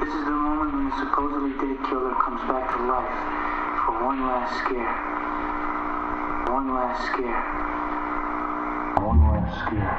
This is the moment when the supposedly dead killer comes back to life for one last scare. One last scare. One last scare.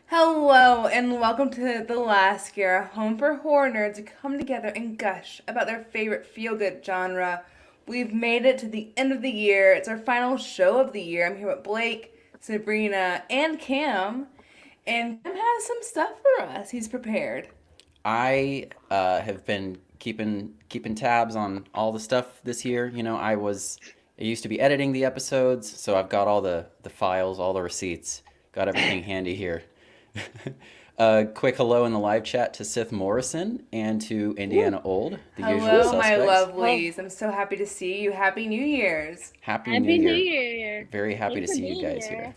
Hello, and welcome to The Last Scare, a home for horror nerds who come together and gush about their favorite feel-good genre. We've made it to the end of the year. It's our final show of the year. I'm here with Blake, Sabrina, and Cam. And Cam has some stuff for us. He's prepared. I have been keeping tabs on all the stuff this year. You know, I used to be editing the episodes, so I've got all the files, all the receipts, got everything handy here. Quick hello in the live chat to Sith Morrison and to Indiana Old, the usual Hello, suspects. my lovelies. I'm so happy to see you. Happy New Year's. Happy New Year. Very happy to see you guys here.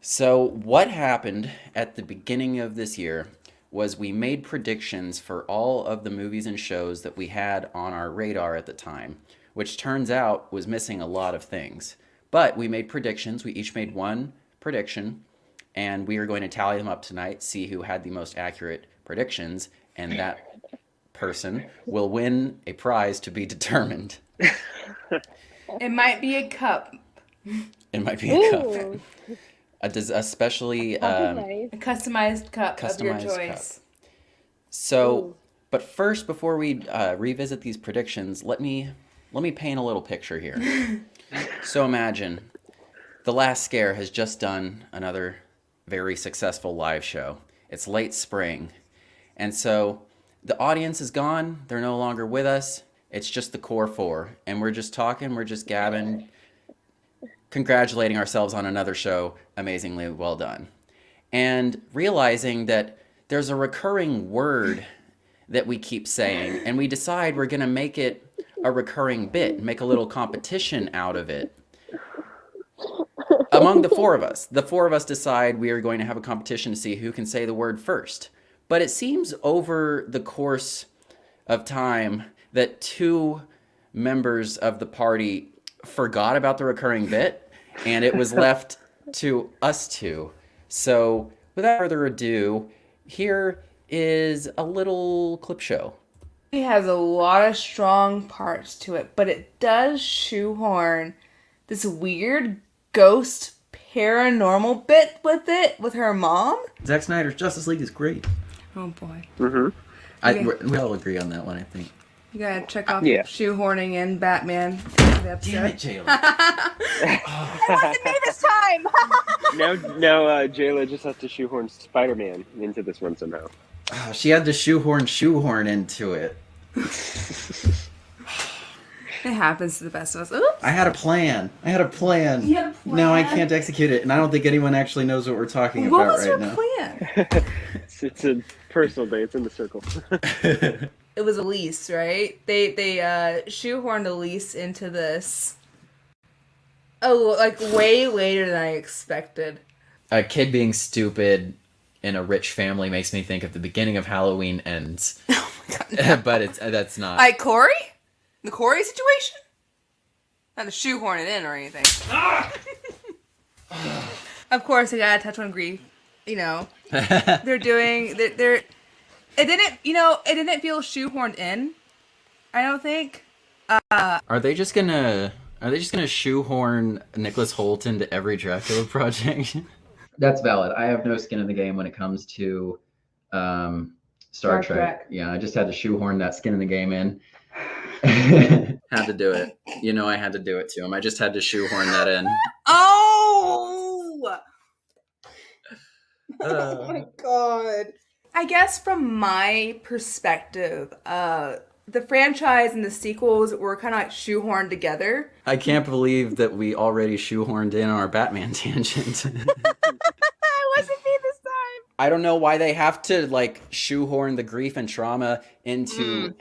So what happened at the beginning of this year was we made predictions for all of the movies and shows that we had on our radar at the time, which turns out was missing a lot of things. But we made predictions. We each made one prediction, and we are going to tally them up tonight, see who had the most accurate predictions, and that person will win a prize to be determined. It might be a cup. It might be a cup. Especially a customized cup of your choice. Cup. So, but first, before we revisit these predictions, let me paint a little picture here. So imagine The Last Scare has just done another very successful live show. It's late spring, and so the audience is gone. They're no longer with us. It's just the core four, and we're just talking. We're just gabbing, congratulating ourselves on another show, amazingly well done, and realizing that there's a recurring word that we keep saying, and we decide we're going to make it a recurring bit, make a little competition out of it. Among the four of us decide we are going to have a competition to see who can say the word first. But it seems over the course of time that two members of the party forgot about the recurring bit, and it was left to us two. So, without further ado, here is a little clip show. It has a lot of strong parts to it, but it does shoehorn this weird ghost paranormal bit with her mom. Zack Snyder's Justice League is great. Oh boy. Mm-hmm. We all agree on that one, I think. You gotta check off shoehorning in Batman for the episode. Damn it, Jayla. It wasn't me this time. now, Jayla just has to shoehorn Spider-Man into this one somehow. She had to shoehorn into it. It happens to the best of us. Oops. I had a plan. You had a plan? Now I can't execute it, and I don't think anyone actually knows what we're talking about right now. What was your plan? It's a personal day. It's in the circle. It was Elise, right? They shoehorned Elise into this. Oh, like way later than I expected. A kid being stupid in a rich family makes me think of the beginning of Halloween Ends. Oh my god! But that's not. Like Corey? The Corey situation? Not to shoehorn it in or anything. Of course, I gotta touch on grief. You know, they're doing. It didn't feel shoehorned in. I don't think. Are they just gonna shoehorn Nicholas Hoult into every Dracula project? That's valid. I have no skin in the game when it comes to Star Trek. Yeah, I just had to shoehorn that skin in the game in. Had to do it. You know I had to do it to him. I just had to shoehorn that in. Oh! Oh my god. I guess from my perspective, the franchise and the sequels were kind of like shoehorned together. I can't believe that we already shoehorned in our Batman tangent. It wasn't me this time. I don't know why they have to like shoehorn the grief and trauma into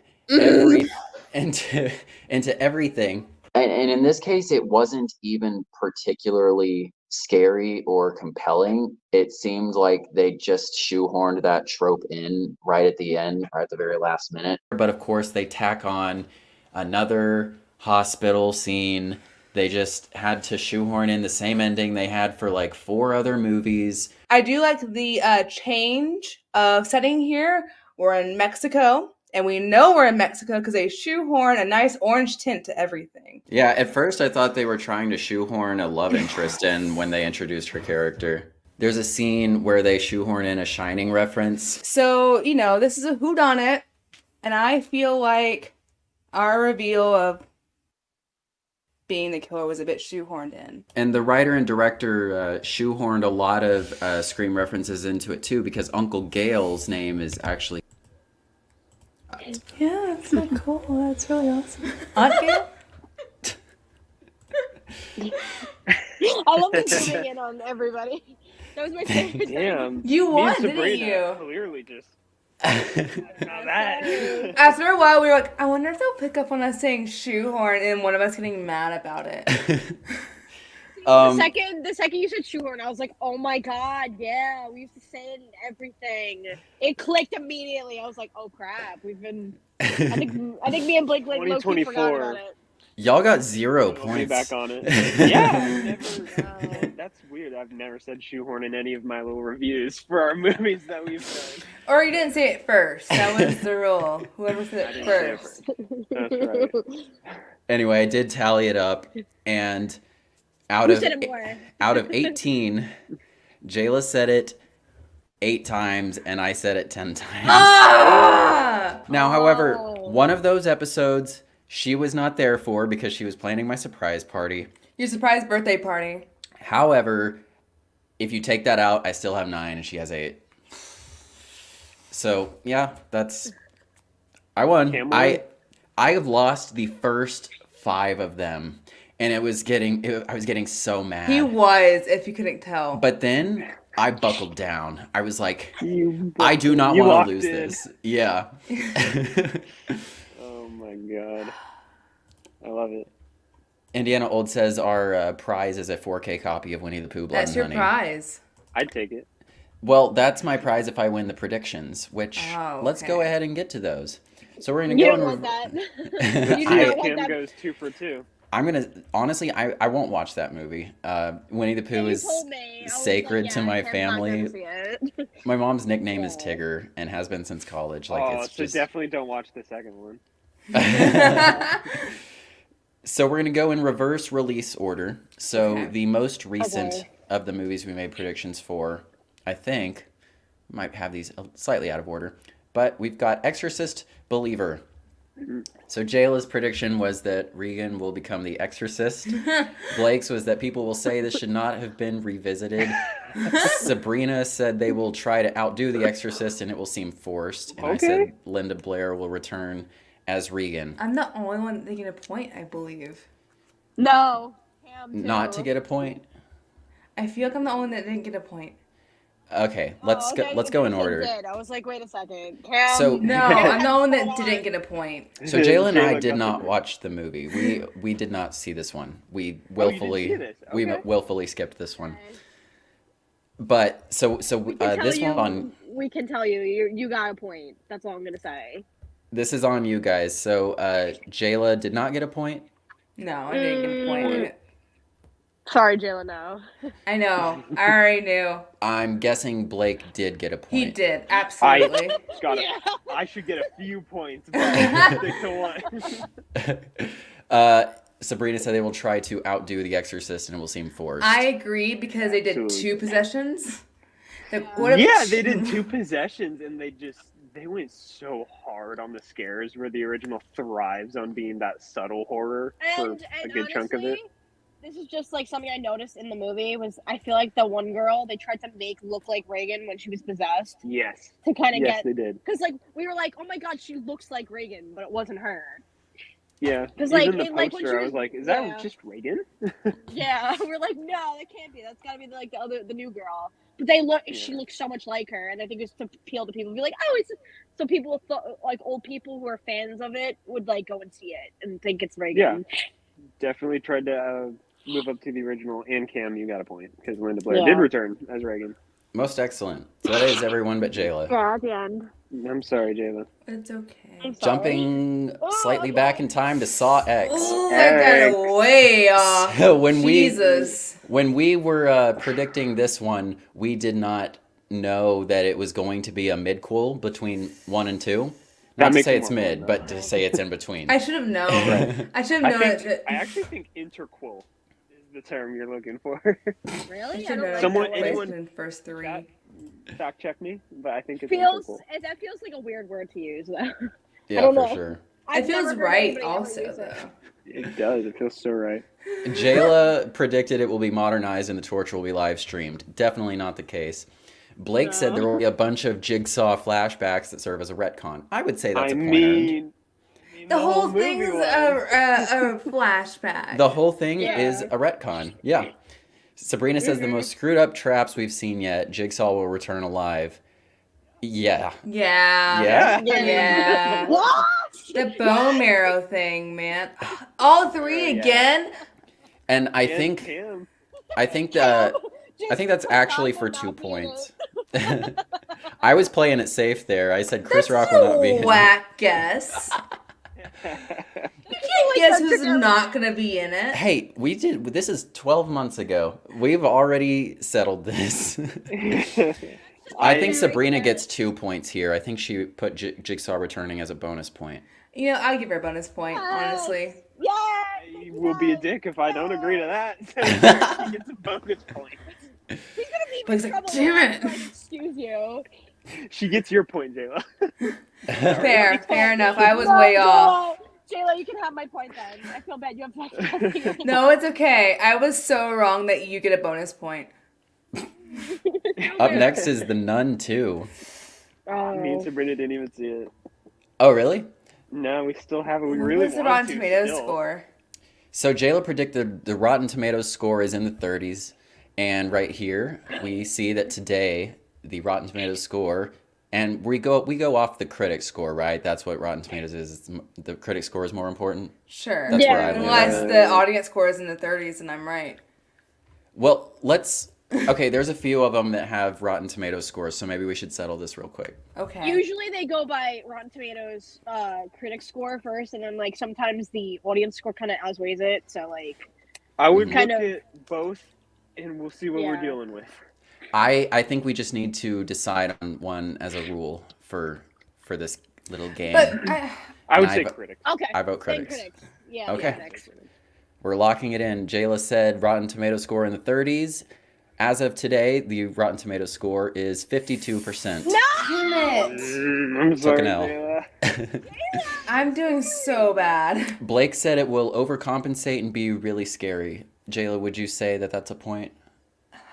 into everything. And in this case, it wasn't even particularly scary or compelling. It seemed like they just shoehorned that trope in right at the end, or at the very last minute. But of course, they tack on another hospital scene They just had to shoehorn in the same ending they had for like 4 other movies. I do like the change of setting here. We're in Mexico, and we know we're in Mexico because they shoehorn a nice orange tint to everything. Yeah, at first I thought they were trying to shoehorn a love interest in when they introduced her character. There's a scene where they shoehorn in a Shining reference. So, this is a whodunit, and I feel like our reveal of being the killer was a bit shoehorned in. And the writer and director shoehorned a lot of Scream references into it too, because Uncle Gail's name is actually... Yeah, that's so cool. That's really awesome. Aunt Gail? I love this zooming in on everybody. That was my favorite thing. Damn. You Me won, and didn't Sabrina you? Clearly just. Now that. After a while, we were like, I wonder if they'll pick up on us saying shoehorn and one of us getting mad about it. The second you said shoehorn, I was like, oh my god, yeah, we used to say it in everything. It clicked immediately. I was like, oh crap, we've been. I think me and Blake like low-key forgot about it. Y'all got 0 I'll points. be back on it. Yeah, that's weird. I've never said shoehorn in any of my little reviews for our movies that we've done. Or you didn't say it first. That was the rule. Whoever said I it didn't say it first. That's right. Anyway, I did tally it up, and out Who of said it more? out of 18, Jayla said it 8 times, and I said it 10 times. Ah! Now, however, one of those episodes she was not there for because she was planning my surprise party. Your surprise birthday party. However, if you take that out, I still have 9 and she has 8. So, yeah, I won. I have lost the first 5 of them, and I was getting so mad. He was, if you couldn't tell. But then I buckled down. I was like, I do not want to lose this. Yeah. Oh my god. I love it. Indiana Old says our prize is a 4K copy of Winnie the Pooh, Blood That's and your Honey. prize. I'd take it. Well, that's my prize if I win the predictions, which let's go ahead and get to those. So we're going to You go don't and... want that. You do not want Kim that. goes 2 for 2. I'm going to... Honestly, I won't watch that movie. Winnie the Pooh You is told me. I was sacred like, to yeah, my Kim's not family. gonna see it. My mom's nickname is Tigger and has been since college. Like, it's so just... definitely don't watch the second one. So we're going to go in reverse release order. So Okay. the most recent Okay. of the movies we made predictions for, I think, might have these slightly out of order. But we've got Exorcist, Believer. So Jayla's prediction was that Regan will become the Exorcist. Blake's was that people will say this should not have been revisited. Sabrina said they will try to outdo the Exorcist and it will seem forced. And I said Linda Blair will return as Regan. I'm the only one thinking a point, I believe. No. Cam, too. Not to get a point. I feel like I'm the only one that didn't get a point. Okay, Oh, let's okay, go. Let's go in you order. did. I was like, wait a second. Cam, So- No, I'm the one that Hold on. didn't get a point. So Jayla and I Jayla did got not the- watch the movie. We did not see this one. We you didn't willfully see this? we Okay. willfully skipped this one. But so this one on We can tell you. You got a point. That's all I'm gonna say. this is on you guys. So Jayla did not get a point. No, I didn't get a point. Sorry, Jayla. No. I know. I already knew. I'm guessing Blake did get a point. He did, absolutely. I should get a few points, but I'll stick to one. Sabrina said they will try to outdo The Exorcist and it will seem forced. I agree because they did Absolutely. 2 possessions. Yeah, they did 2 possessions, and they went so hard on the scares, where the original thrives on being that subtle horror for a good chunk of it. honestly, this is just like something I noticed in the movie. Was I feel like the one girl they tried to make look like Reagan when she was possessed Yes. to kind of Yes, get, they did. because like we were like, oh my god, she looks like Reagan, but it wasn't her. Yeah. 'Cause, Even like, the it, like, when poster, she I was- was like, is yeah. that just Reagan? Yeah, we're like, no, that can't be. That's got to be like the new girl. But they look, she looks so much like her, and I think it's to appeal to people, be like, oh, it's so people like old people who are fans of it would like go and see it and think it's Reagan. Definitely tried to move up to the original, and Cam, you got a point, because Linda Blair Yeah. did return as Reagan. Most excellent. So that is everyone but Jayla. Yeah, at the end. I'm sorry, Jayla. It's okay. I'm sorry. Jumping slightly back in time to Saw X. Oh, I got it way off. So when we were predicting this one, we did not know that it was going to be a midquel between 1 and 2. Not to say it's mid, but to say it's in between. I should have known. I should have known it. I actually think interquel is the term you're looking for. Really? I I should don't have like known that it word. in first 3. Fact check me, but I think it's Feels interquel. that feels like a weird word to use though. Yeah, don't for know. sure. It feels never heard right anybody ever also, use it. though. It does. It feels so right. Jayla predicted it will be modernized and the torture will be live streamed. Definitely not the case. Blake said there will be a bunch of Jigsaw flashbacks that serve as a retcon. I would say that's a point earned. The whole thing's a flashback. The whole thing is a retcon. Yeah. Sabrina says the most screwed up traps we've seen yet. Jigsaw will return alive. Yeah. Yeah. What? The bone marrow thing, man. All 3 again? And I think that's actually for 2 points. I was playing it safe there. I said Chris Rock will not be in it. Whack guess. You can't guess who's not gonna be in it. Hey, this is 12 months ago. We've already settled this. I think Sabrina gets 2 points here. I think she put Jigsaw returning as a bonus point. You know, I'll give her a bonus point, honestly. I will be a dick if I don't agree to that. She gets a bonus point. He's gonna be Blake's in like, trouble. damn it. Like, excuse you. She gets your point, Jayla. Fair enough. I was way off. Jayla, you can have my point then. I feel bad. You have to. No, it's okay. I was so wrong that you get a bonus point. Up next is the Nun II. Me and Sabrina didn't even see it. Oh, really? No, we still haven't. We What really was the want Rotten to Tomatoes still. score? So Jayla predicted the Rotten Tomatoes score is in the 30s. And right here, we see that today, the Rotten Tomatoes score, and we go off the critic score, right? That's what Rotten Tomatoes is. The critic score is more important. Sure. That's where I Unless the audience score is in the 30s and I'm right. Well, okay, there's a few of them that have Rotten Tomatoes scores, so maybe we should settle this real quick. Okay. Usually they go by Rotten Tomatoes critic score first, and then like sometimes the audience score kind of outweighs it. So like, I would Kind look of- at both, and we'll see what we're dealing with. I think we just need to decide on one as a rule for this little game. But I would And say I- critics. okay. I vote then critics. Yeah. Okay. Critics. We're locking it in. Jayla said Rotten Tomatoes score in the 30s. As of today, the Rotten Tomatoes score is 52%. damn it. I'm Took sorry, an L. Jayla. I'm doing so bad. Blake said it will overcompensate and be really scary. Jayla, would you say that that's a point?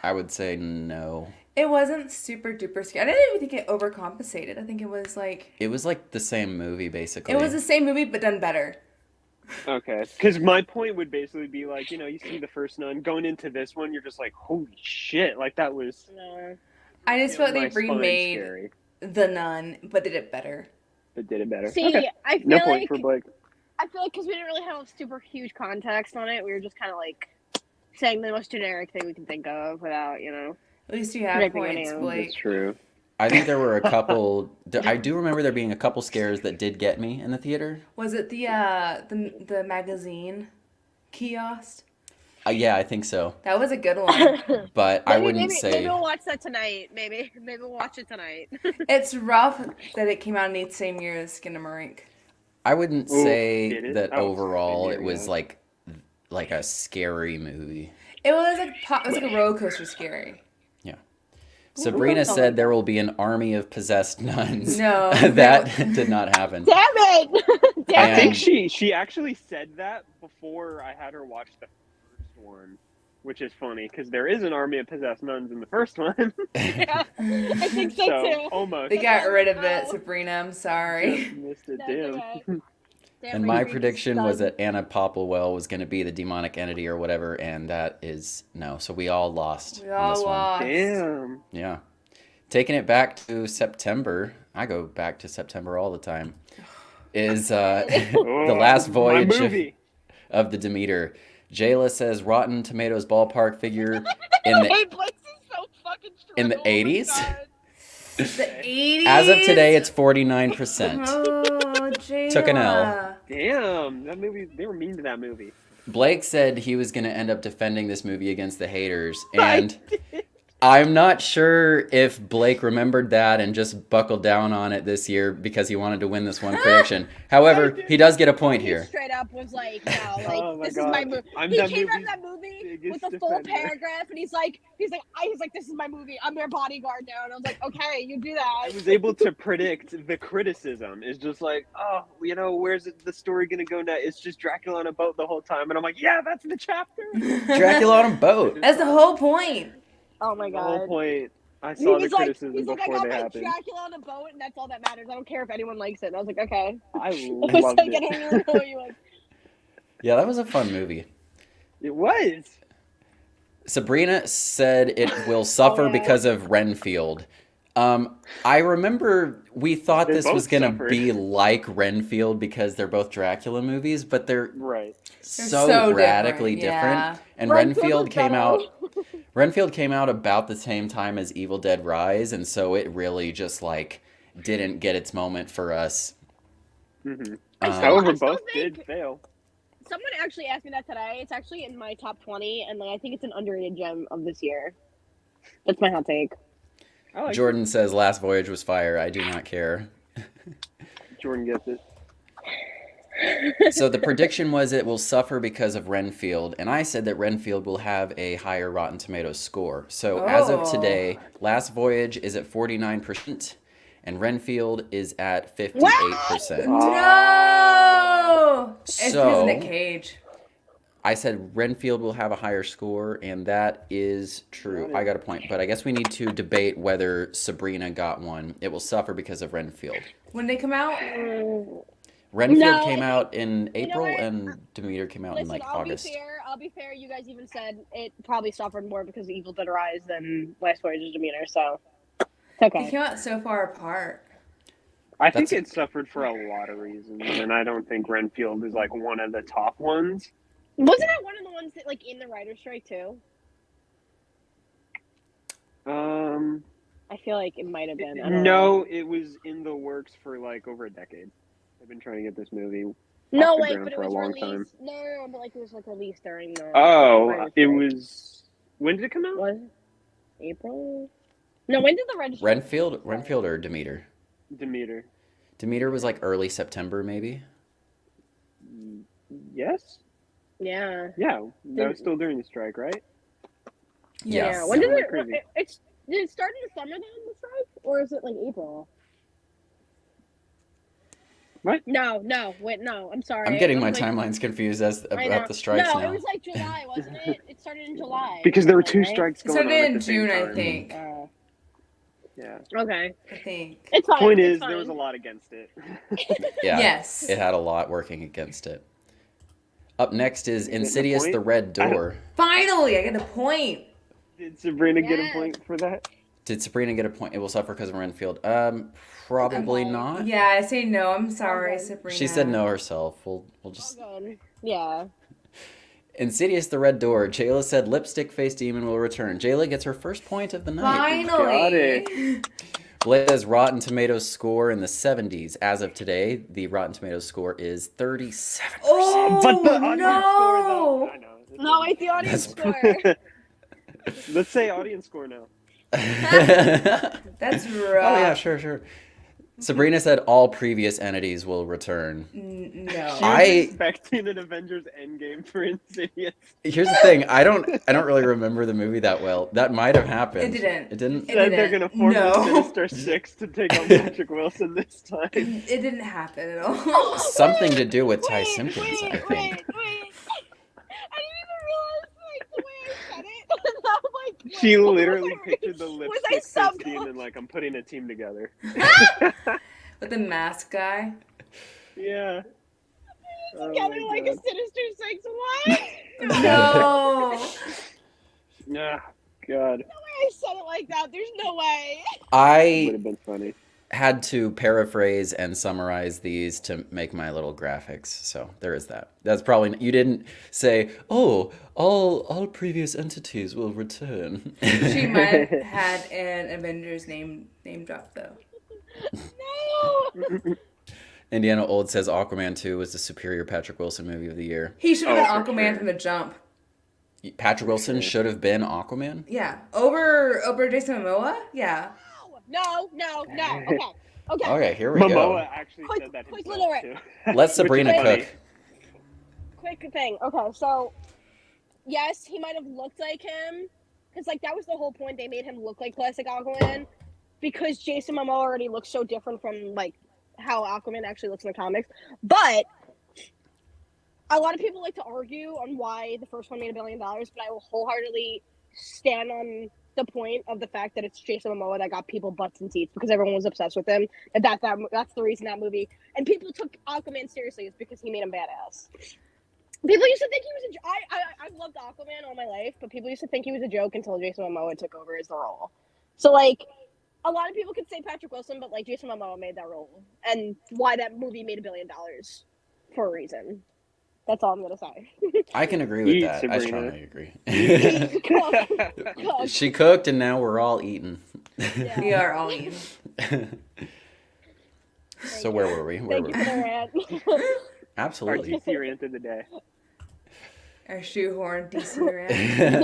I would say no. It wasn't super duper scary. I didn't even think it overcompensated. I think it was like... It was like the same movie, basically. It was the same movie, but done better. Okay, because my point would basically be like, you see the first Nun, going into this one, you're just like, holy shit, like that was. I just felt my they spine remade scary, The Nun, but did it better. but did it better. See, Okay. I feel No like point for Blake. because we didn't really have super huge context on it, we were just kind of like saying the most generic thing we can think of without, At least you have Predicting points, anyone. Blake. That's true. I think there were a couple. I do remember there being a couple scares that did get me in the theater. Was it the magazine kiosk? Yeah, I think so. That was a good one. But I wouldn't maybe say. we'll watch that tonight. Maybe we'll watch it tonight. It's rough that it came out in the same year as Skinamarink. I wouldn't Ooh, say did it? that Oh, overall there it we was go. like a scary movie. It was like a roller coaster scary. Sabrina said there will be an army of possessed nuns. No. That did not happen. Damn it! I And- think she actually said that before I had her watch the first one, which is funny because there is an army of possessed nuns in the first one. Yeah, I think so too. Almost. They got rid of it, Sabrina. I'm sorry. Just missed it, That's damn. okay. Damn, And my my dream is prediction was done. that Anna Popplewell was going to be the demonic entity or whatever, and that is no. So we all lost We on all this one. lost. Damn. Yeah. Taking it back to September, I go back to September all the time, is the last my voyage movie. of the Demeter. Jayla says Rotten Tomatoes ballpark figure in the Hey, Blake's is so fucking true. in the Oh my 80s? God. The 80s. As of today, it's 49%. Oh, Jayla. Took an L. Damn, that movie. They were mean to that movie. Blake said he was going to end up defending this movie against the haters, and I'm not sure if Blake remembered that and just buckled down on it this year because he wanted to win this one prediction. However, he does get a point He here. straight up was like, no, like Oh my this God. is my movie. I'm He that came out of movie's that movie biggest with a full defender. paragraph, and he's like, this is my movie. I'm their bodyguard now, and I was like, okay, you do I that. was able to predict the criticism. It's just like, oh, where's the story gonna go next? It's just Dracula on a boat the whole time, and I'm like, yeah, that's the chapter. Dracula on a boat. That's the whole point. Oh my The whole god. point. I He saw the was like, criticism I before got they my happened. Dracula on a boat, and that's all that matters. I don't care if anyone likes it. And I was like, okay. I I was loved like, I don't it. really know what you like. Yeah, that was a fun movie. It was. Sabrina said it will suffer yeah. because of Renfield. I remember we thought They this both was going to suffered. be like Renfield because they're both Dracula movies, but they're Right. so radically different, different. yeah. And Renfield Renfield was came better. out Renfield came out about the same time as Evil Dead Rise, and so it really just like didn't get its moment for us. Mm-hmm. I However, still both think- did fail. Someone actually asked me that today. It's actually in my top 20, and I think it's an underrated gem of this year. That's my hot take. I like Jordan says Last Voyage was fire. I do not care. it. Jordan gets it. So the prediction was it will suffer because of Renfield, and I said that Renfield will have a higher Rotten Tomatoes score. So as of today, Last Voyage is at 49%, and Renfield is at 58%. No! It's because So- of Nick Cage. I said Renfield will have a higher score, and that is true. I got a point, but I guess we need to debate whether Sabrina got one. It will suffer because of Renfield. When they come out? Renfield No, came I out in you know April, what? and Demeter came out in Listen, like I'll August. be fair. You guys even said it probably suffered more because of Evil Dead Rise than Last Voyage of Demeter, so it's They okay. came out so far apart. I think That's- it suffered for a lot of reasons, and I don't think Renfield is like one of the top ones. Wasn't it one of the ones that like in the writer's strike too? I feel like it might have been. I don't know. No, it was in the works for like over a decade. I've been trying to get this movie. No, off the like, ground but it for a was long released. time. No, but like it was like released during the. Oh, writer's it strike. was. When did it come out? Was it April? No, when did the register? Renfield or Demeter? Demeter. Demeter was like early September, maybe. Yes. Yeah. Yeah, that was still during the strike, right? Yes. Yeah. When did Like it? crazy. Did it start in the summer then, the strike, or is it like April? What? No. Wait, no. I'm sorry. I'm getting I my was like- timelines confused as I know. about the strikes No, now. it was like July, wasn't it? It started in July. Because there were two right? strikes It going on started at in the same June, I time. think. Yeah. Okay. I think. It's fine. Point it's is, there fine. was a lot against it. Yeah. Yes. It had a lot working against it. Up next is getting a Insidious point? the Red Door. Finally, I get a point. Did Sabrina get a Yes. point for that? Did Sabrina get a point? It will suffer because of Renfield. Probably Okay. not. Yeah, I say no. I'm sorry, Okay. Sabrina. She said no herself. We'll just All good. Yeah. Insidious the Red Door. Jayla said lipstick face demon will return. Jayla gets her first point of the night. Finally. Blake says Rotten Tomatoes score in the 70s. As of today, the Rotten Tomatoes score is 37%. Oh, But the audience no. score, though. I know. No, wait, the audience That's- score. Let's say audience score now. That's rough. Oh yeah, sure. Sabrina said all previous entities will return. No. She was I- expecting an Avengers Endgame for Insidious. Here's the thing, I don't really remember the movie that well. That might have happened. It didn't. It didn't. It Said they're didn't. gonna form No. the Sinister Six to take on Patrick Wilson this time. It didn't happen at all. Something to do with Ty Simpkins, I think. Wait. I didn't even realize like the way I said it. I'm like, wait, She what literally was I- pictured the Was I lipstick face sub? demon like I'm putting a team together. With the mask guy. Yeah. Oh Together my like a God. Sinister Six. What? No. Ah, God. I said it like that. There's no way. Would I have been funny. had to paraphrase and summarize these to make my little graphics. So there is that. That's probably, you didn't say, oh, all previous entities will return. She might have had an Avengers name drop though. No. Indiana Old says Aquaman 2 was the superior Patrick Wilson movie of the year. He should have been for Aquaman sure. from the jump. Patrick Wilson should have been Aquaman? Yeah. Over Jason Momoa? Yeah. No. Okay. Okay, here we Momoa go. actually Quick- said that quick himself, little too. Let Sabrina Which is funny. cook. Quick thing. Okay, so yes, he might have looked like him, because like that was the whole point. They made him look like classic Aquaman, because Jason Momoa already looks so different from like how Aquaman actually looks in the comics. But a lot of people like to argue on why the first one made $1 billion, but I will wholeheartedly stand on the point of the fact that it's Jason Momoa that got people butts and seats because everyone was obsessed with him, and that's the reason that movie. And people took Aquaman seriously is because he made him badass. People used to think he was I've loved Aquaman all my life, but people used to think he was a joke until Jason Momoa took over as the role. So like, a lot of people could say Patrick Wilson, but like Jason Momoa made that role, and why that movie made $1 billion for a reason. That's all I'm gonna say. I can agree with Eat, that. I Sabrina. strongly agree. Cook. She cooked and now we're all eating. Yeah. We are all eating. So where were we? Where Thank were you for we? the rant. Our Absolutely. DC rant of the day. Our shoehorn DC rant.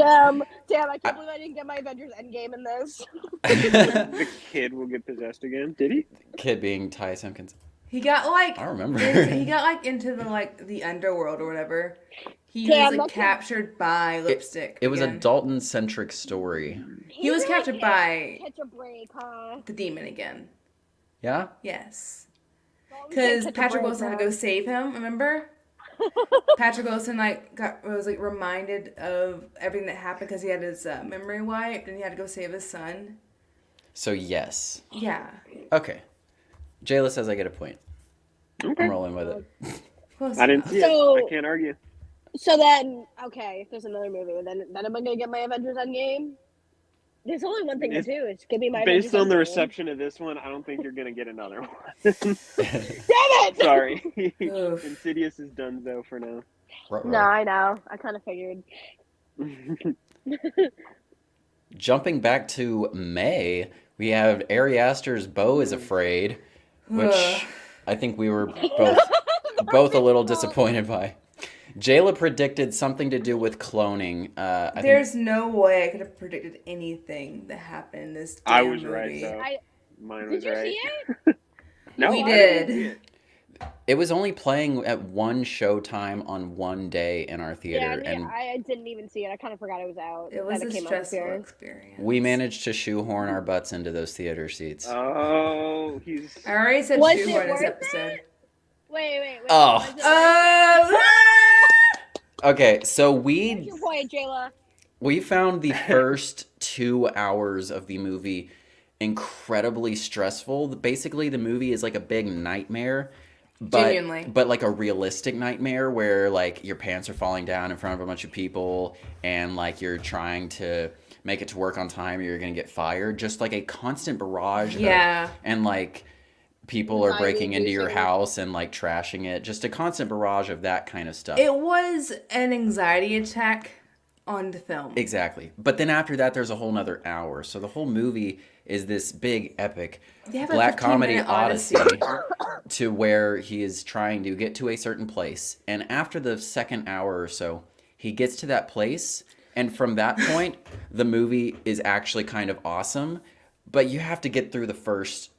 Damn, I can't believe I didn't get my Avengers Endgame in this. The kid will get possessed again. Did he? Kid being Ty Simpkins. He got like I remember. he got like into the underworld or whatever. He Damn, was like that's captured by lipstick. It was a again. Dalton-centric story. He was captured by Catch a break, huh? the demon again. Yeah? Yes. Dalton Because can't catch a Patrick break, Wilson had to bro. go save him, remember? Patrick Wilson was reminded of everything that happened because he had his memory wiped and he had to go save his son. So yes. Yeah. Okay. Jayla says I get a point. Okay. I'm rolling with it. Close I didn't enough. see So- it. I can't argue. So then, okay, if there's another movie, then am I gonna get my Avengers Endgame? There's only one thing to It's- do. It's give me my Based Avengers on the Endgame. reception of this one, I don't think you're gonna get another one. Damn it! Sorry. Oof. Insidious is done though for now. No, I know. I kind of figured. Jumping back to May, we have Ari Aster's Beau Is Afraid, which Ugh. I think we were both a little disappointed by. Jayla predicted something to do with cloning. I think There's no way I could have predicted anything that happened in this damn I was movie. right though. Mine Did was you right. see it? No, We I didn't did. see it. it was only playing at one showtime on one day in our Yeah, theater, and I didn't even see it. I kind of forgot it was out. It was that a came out stressful here. experience. we managed to shoehorn our butts into those theater seats. Oh, he's. I already said Was it shoehorn this worth episode. Wait. Oh. Was it worth Okay, so it? What's your point, Jayla? we found the first 2 hours of the movie incredibly stressful. Basically, the movie is like a big nightmare, Genuinely. but like a realistic nightmare where like your pants are falling down in front of a bunch of people and like you're trying to make it to work on time or you're gonna get fired. Just like a constant barrage. Yeah. And like people are Anxiety breaking into your inducing. house and like trashing it. Just a constant barrage of that kind of stuff. It was an anxiety attack on the film. Exactly. But then after that, there's a whole nother hour. So the whole movie is this big, epic They have a black 15 comedy minute odyssey odyssey. to where he is trying to get to a certain place. And after the second hour or so, he gets to that place. And from that point, the movie is actually kind of awesome. But you have to get through the first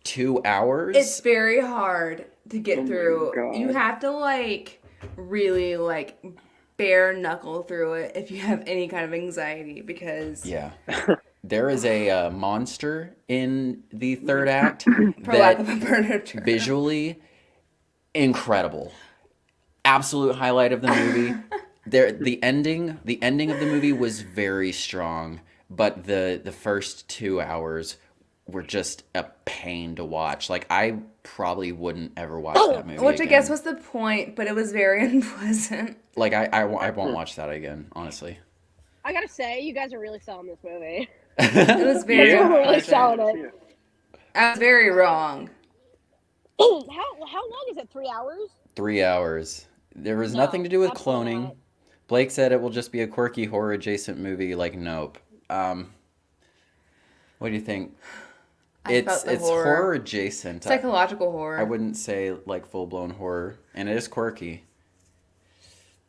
2 hours. It's very hard to get Oh my through. God. You have to like really like bare knuckle through it if you have any kind of anxiety because Yeah. There is a monster in the third act for lack of that a better term. visually incredible. Absolute highlight of the movie. The ending of the movie was very strong, but the first 2 hours were just a pain to watch. Like I probably wouldn't ever watch that movie Which I again. guess was the point, but it was very unpleasant. Like I won't watch that again, honestly. I gotta say, you guys are really selling this movie. It was very You're really unpleasant. selling it. I was very wrong. How long is it? 3 hours? 3 hours. There was nothing to do with absolutely cloning. not. Blake said it will just be a quirky horror adjacent movie like Nope. What do you think? It's horror adjacent. Psychological horror. I wouldn't say like full blown horror, and it is quirky.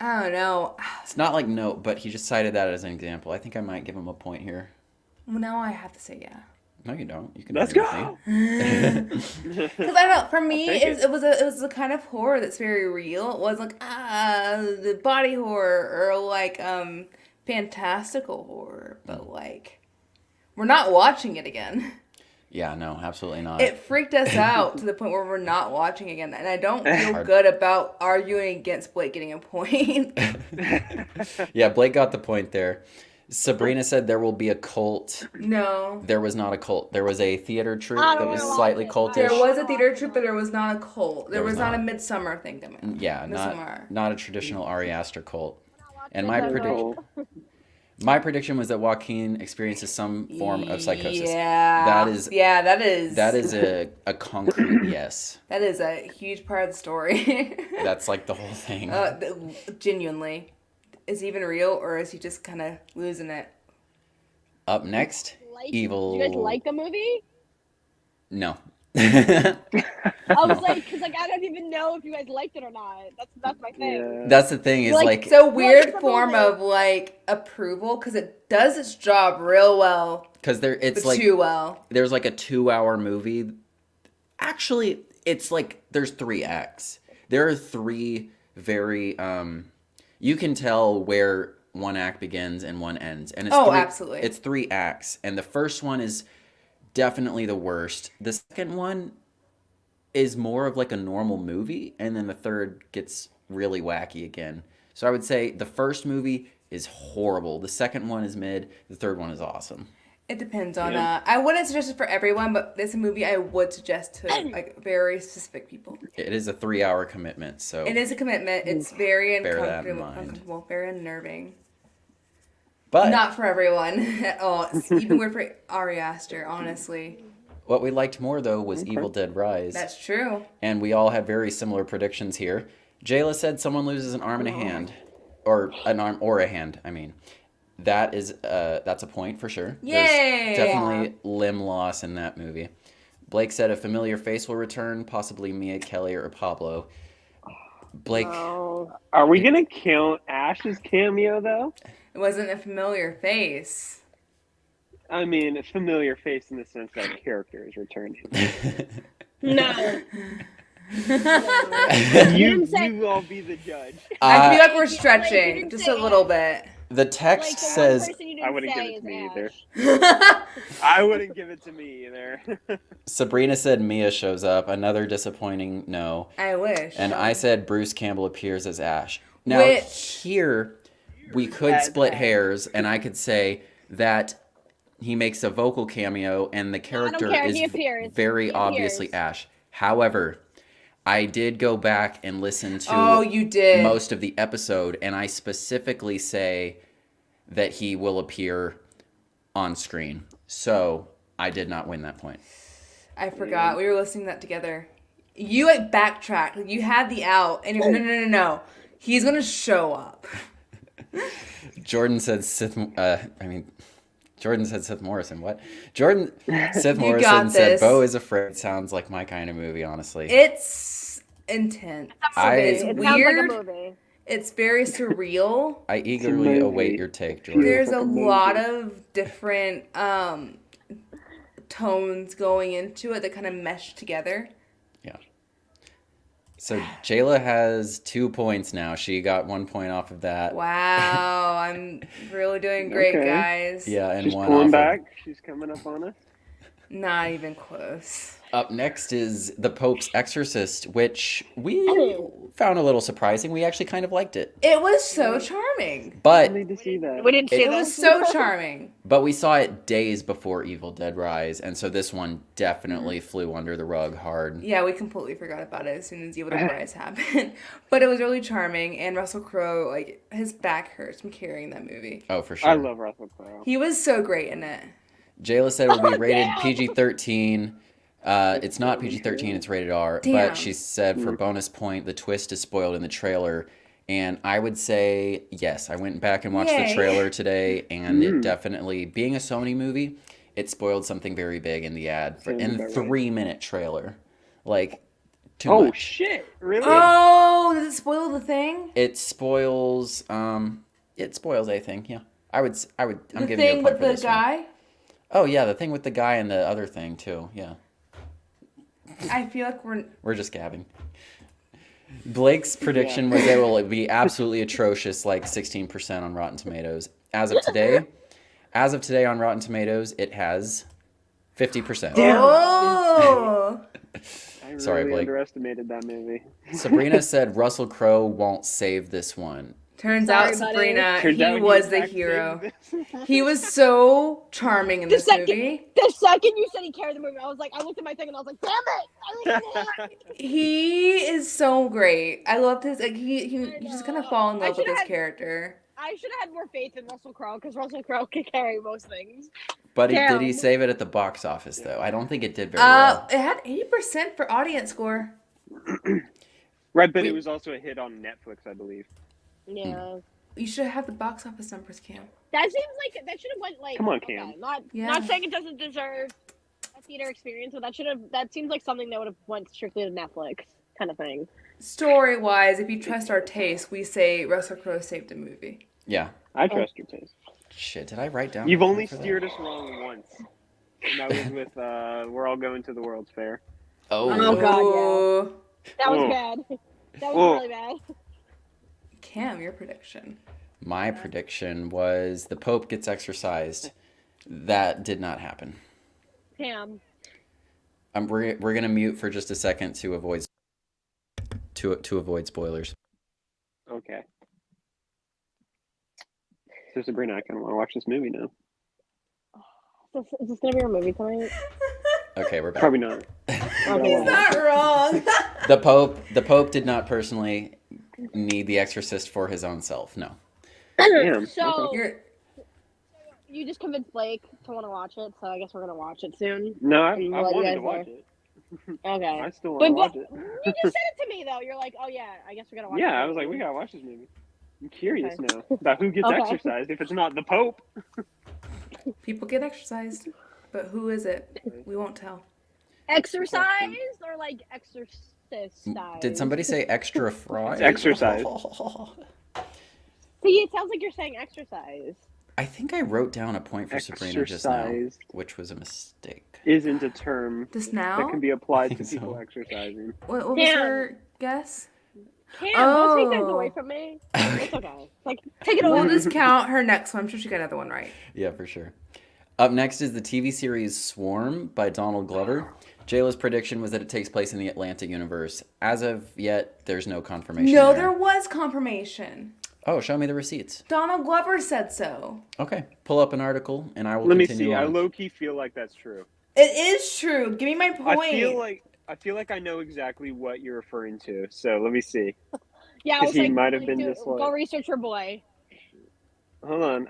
I don't know. It's not like Nope, but he just cited that as an example. I think I might give him a point here. Well, now I have to say yeah. No, you don't. You can. Let's agree go. with me. Because I don't know. For me, take it was a kind of horror that's very real. It was like the body horror or like fantastical horror, but like we're not watching it again. Yeah, no, absolutely not. It freaked us out to the point where we're not watching again, and I don't feel good about arguing against Blake getting a point. Yeah, Blake got the point there. Sabrina said there will be a cult. No. There was not a cult. There was a theater troupe that was slightly cultish. There was a theater troupe, but there was not a cult. There was was not a not. Midsummer thing. Yeah, Midsommar. not a traditional Ari Aster cult. And Midsommar. my prediction was that Joaquin experiences some form of psychosis. Yeah. That is a concrete yes. That is a huge part of the story. That's like the whole thing. Genuinely. Is he even real, or is he just kind of losing it? Up next, Evil. Do you guys like the movie? No. I was like, because like I don't even know if you guys liked it or not. That's my thing. Yeah. That's the thing is like it's a weird the form movie? of like approval because it does its job real well, because it's but like too well. there's like a 2-hour movie. Actually, it's like there's 3 acts. There are 3 very you can tell where one act begins and one ends, and it's absolutely. It's 3 acts, and the first one is definitely the worst. The second one is more of like a normal movie, and then the third gets really wacky again. So I would say the first movie is horrible. The second one is mid. The third one is awesome. It depends on. I wouldn't suggest it for everyone, but it's a movie I would suggest to like very specific people. It is a 3-hour commitment, so It is a commitment. It's very Bear that in uncomfortable, very unnerving. but Not for everyone at all. It's even weird for Ari Aster, honestly. what we liked more though was Evil Dead Rise. That's true. And we all had very similar predictions here. Jayla said someone loses an arm and a hand. Or an arm or a hand, I mean. That's a point for sure. Yay! There's definitely limb loss in that movie. Blake said a familiar face will return, possibly Mia Kelly or Pablo. Blake... Are we going to count Ash's cameo, though? It wasn't a familiar face. I mean, a familiar face in the sense that character is returning. No. You all be the judge. I feel like we're Like, stretching you didn't just say a little bit. The text Like, the one says... person you I didn't wouldn't say give it to is me Ash. either. I wouldn't give it to me either. Sabrina said Mia shows up. Another disappointing no. I wish. And I said Bruce Campbell appears as Ash. Now, Which- here, we could As split Ash. hairs, and I could say that he makes a vocal cameo, and the character care. is He appears. very He obviously appears. Ash. However, I did go back and listen to Oh, you did. most of the episode, and I specifically say that he will appear on screen. So, I did not win that point. I forgot. We were listening to that together. You like backtracked. Like, you had the out, and you're no. He's gonna show up. Jordan said Jordan said Seth Morrison. What? Seth Morrison got said this. Beau Is Afraid sounds like my kind of movie, honestly. It's intense. It's It sounds weird. like a movie. It's very surreal. I eagerly movie. await your take, Jordan. There's a lot of different tones going into it that kind of mesh together. Yeah. So Jayla has 2 points now. She got 1 point off of that. Wow, I'm really doing great, Okay. guys. Yeah, and She's one pulling off back. She's coming up on us. Not even close. Up next is The Pope's Exorcist, which we found a little surprising. We actually kind of liked it. It was so charming. But I need to see that. We didn't see It that. was so charming. we saw it days before Evil Dead Rise, and so this one definitely flew under the rug hard. Yeah, we completely forgot about it as soon as Evil Dead Rise happened. But it was really charming, and Russell Crowe, like, his back hurts from carrying that movie. Oh, for sure. I love Russell Crowe. He was so great in it. Jayla said it will be rated PG-13. It's not PG-13, it's rated R. Damn. But she said for bonus point, the twist is spoiled in the trailer. And I would say yes. I went back and watched Yay. the trailer today, and it definitely, being a Sony movie, it spoiled something very big in the ad in the 3-minute trailer. Like, too much. Oh shit! Really? Oh, does it spoil the thing? It spoils. It spoils a thing. Yeah, I would. I'm The giving you a thing point with for the this guy? one. Oh yeah, the thing with the guy and the other thing too. Yeah. I feel like We're just gabbing. Blake's prediction was it will be absolutely atrocious, like 16% on Rotten Tomatoes. As of today on Rotten Tomatoes, it has 50%. Oh! I really Sorry, Blake. underestimated that movie. Sabrina said Russell Crowe won't save this one. Turns Sorry, out, buddy. Sabrina, Turns he out was the back hero. saved. He was so charming in this movie. The second you said he carried the movie, I was like, I looked at my thing and I was like, damn it! I was He is so great. I loved his. Like you just kind of fall in I love with should've his had- character. I should have had more faith in Russell Crowe because Russell Crowe can carry most things. But did he Damn. save it at the box office though? I don't think it did very well. It had 80% for audience score. Right, but it was also a hit on Netflix, I believe. Yeah. You should have the box office numbers, Cam. That seems like that should have went like. Come on, Cam. Not saying it doesn't deserve a theater experience, but that seems like something that would have went strictly to Netflix kind of thing. Story wise, if you trust our taste, we say Russell Crowe saved a movie. Yeah. I trust your taste. Shit, did I write down? You've only for that? steered us wrong once. And that was with We're All Going to the World's Fair. Oh, Oh. God, Ooh. That was Oh. bad. That was Oh. really bad. Cam, your prediction. My prediction was the Pope gets exorcised. That did not happen. Cam. We're gonna mute for just a second to avoid spoilers. Okay. So Sabrina, I kind of want to watch this movie now. Is this gonna be our movie tonight? Okay, we're back. Probably not. Okay. Not wrong. The Pope did not personally need the Exorcist for his own self. No. Damn. So You're you just convinced Blake to want to watch it, so I guess we're gonna watch it soon. No, I What you wanted guys to watch are. it. Okay. I still want to watch it. You just said it to me though. You're like, oh yeah, I guess we're gonna watch it. Yeah, I was like, we gotta watch this movie. I'm curious Okay. now about who gets Okay. exercised if it's not the Pope. people get exercised, but who is it? We won't tell. Exercised or like exorcist style? Did somebody say extra fry? It's exercise. See, it sounds like you're saying exercise. I think I wrote down a point for Sabrina just now, Exercised. which was a mistake. Isn't a term Just that now? can be applied to think so. people exercising. What was Damn. her guess? Cam, don't take those Oh. away from me. It's okay. Like, take it We'll away. just count her next one. I'm sure she got another one right. Yeah, for sure. Up next is the TV series Swarm by Donald Glover. Jayla's prediction was that it takes place in the Atlanta universe. As of yet, there's no confirmation. No, there there was confirmation. Oh, show me the receipts. Donald Glover said so. Okay, pull up an article and I will Let me continue see. I on. low key feel like that's true. It is true. Give me my point. I feel like I know exactly what you're referring to. So let me see. Yeah, I 'Cause was he like, might have been just go like- research your boy. Hold on.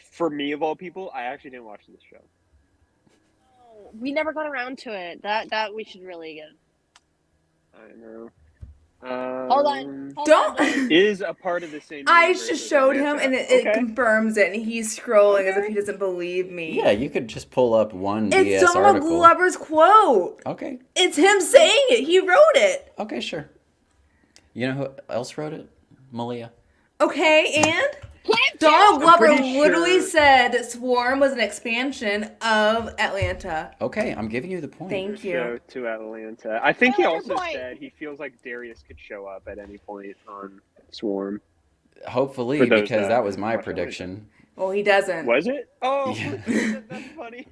For me of all people, I actually didn't watch this show. We never got around to it. That we should really get. I know. Hold on. Don't. Is a part of the same. I universe just as showed him, Atlanta. and it Okay. confirms it. And he's scrolling as if Okay. he doesn't believe me. Yeah, you could just pull up one It's BS Donald article. Glover's quote. Okay, It's him saying it. He wrote it. okay, sure. You know who else wrote it? Malia. Okay, and Donald Glover pretty literally sure- said Swarm was an expansion of Atlanta. Okay, I'm giving you the point. Thank Show you. to Atlanta. I think he I like also your point. said he feels like Darius could show up at any point on Swarm. Hopefully, For those because that that was my watch Atlanta. prediction. Well, he doesn't. Was it? Oh, Yeah. that's funny.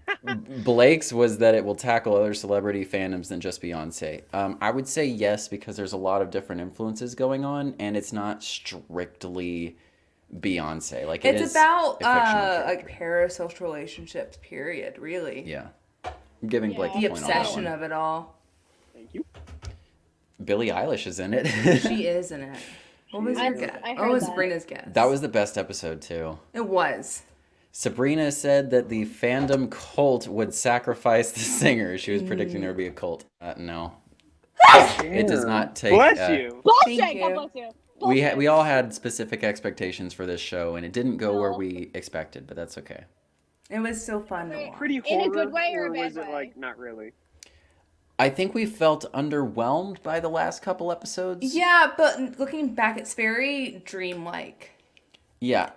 Blake's was that it will tackle other celebrity fandoms than just Beyonce. I would say yes because there's a lot of different influences going on, and it's not strictly Beyonce. Like it It's is about a fictional like character. parasocial relationships. Period. Really. Yeah, I'm giving Blake Yeah. The the point on that obsession one. of it all. Thank you. Billie Eilish is in it. She is in it. What was She your is. guess? I What heard was that. Sabrina's guess? That was the best episode too. It was. Sabrina said that the fandom cult would sacrifice the singer. She was predicting there would be a cult. No. It does not take... Bless you. Bullshit! Thank God you. bless you. We Bullshit. all had specific expectations for this show, and it didn't go where No. we expected, but that's okay. It was still fun to watch. Pretty In a horror, good way or a bad was it way? like not really? I think we felt underwhelmed by the last couple episodes. Yeah, but looking back, it's very dreamlike. Yeah,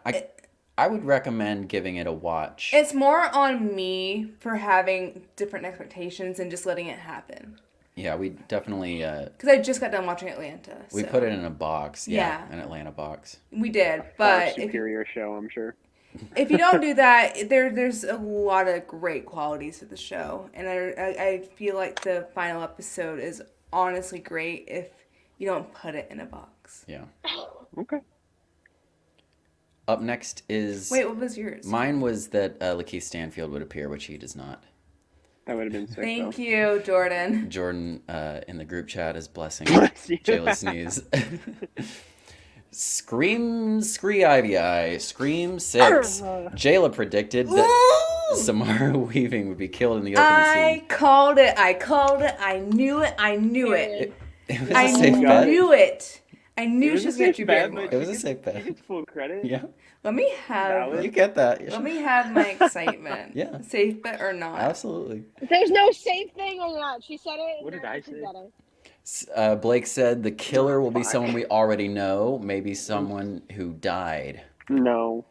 I would recommend giving it a watch. It's more on me for having different expectations and just letting it happen. Yeah, we definitely... Because I just got done watching Atlanta. we so. put it in a box. Yeah. An Atlanta box. We did, Far but superior show, I'm sure. if you don't do that, there's a lot of great qualities to the show. And I feel like the final episode is honestly great if you don't put it in a box. Yeah. Okay. Up next is... Wait, what was yours? Mine was that Lakeith Stanfield would appear, which he does not. That would have been sick. Thank you, Jordan. Jordan in the group chat is blessing Bless you. Jayla's sneeze. Scream, Ivy Eye, Scream 6. Jayla predicted that Samara Weaving would be killed in the opening I scene. called it. I knew it. It was a I safe bet. knew it. I knew was she a was going safe to bet, be but It was a she safe bet. She gets full credit. Yeah, Let me have. Valid. you get that. Let me have my excitement. Yeah. Safe bet or not? Absolutely. There's no safe thing or not. She said it. What did I say? Blake said the killer will be someone we already know, maybe someone who died. No.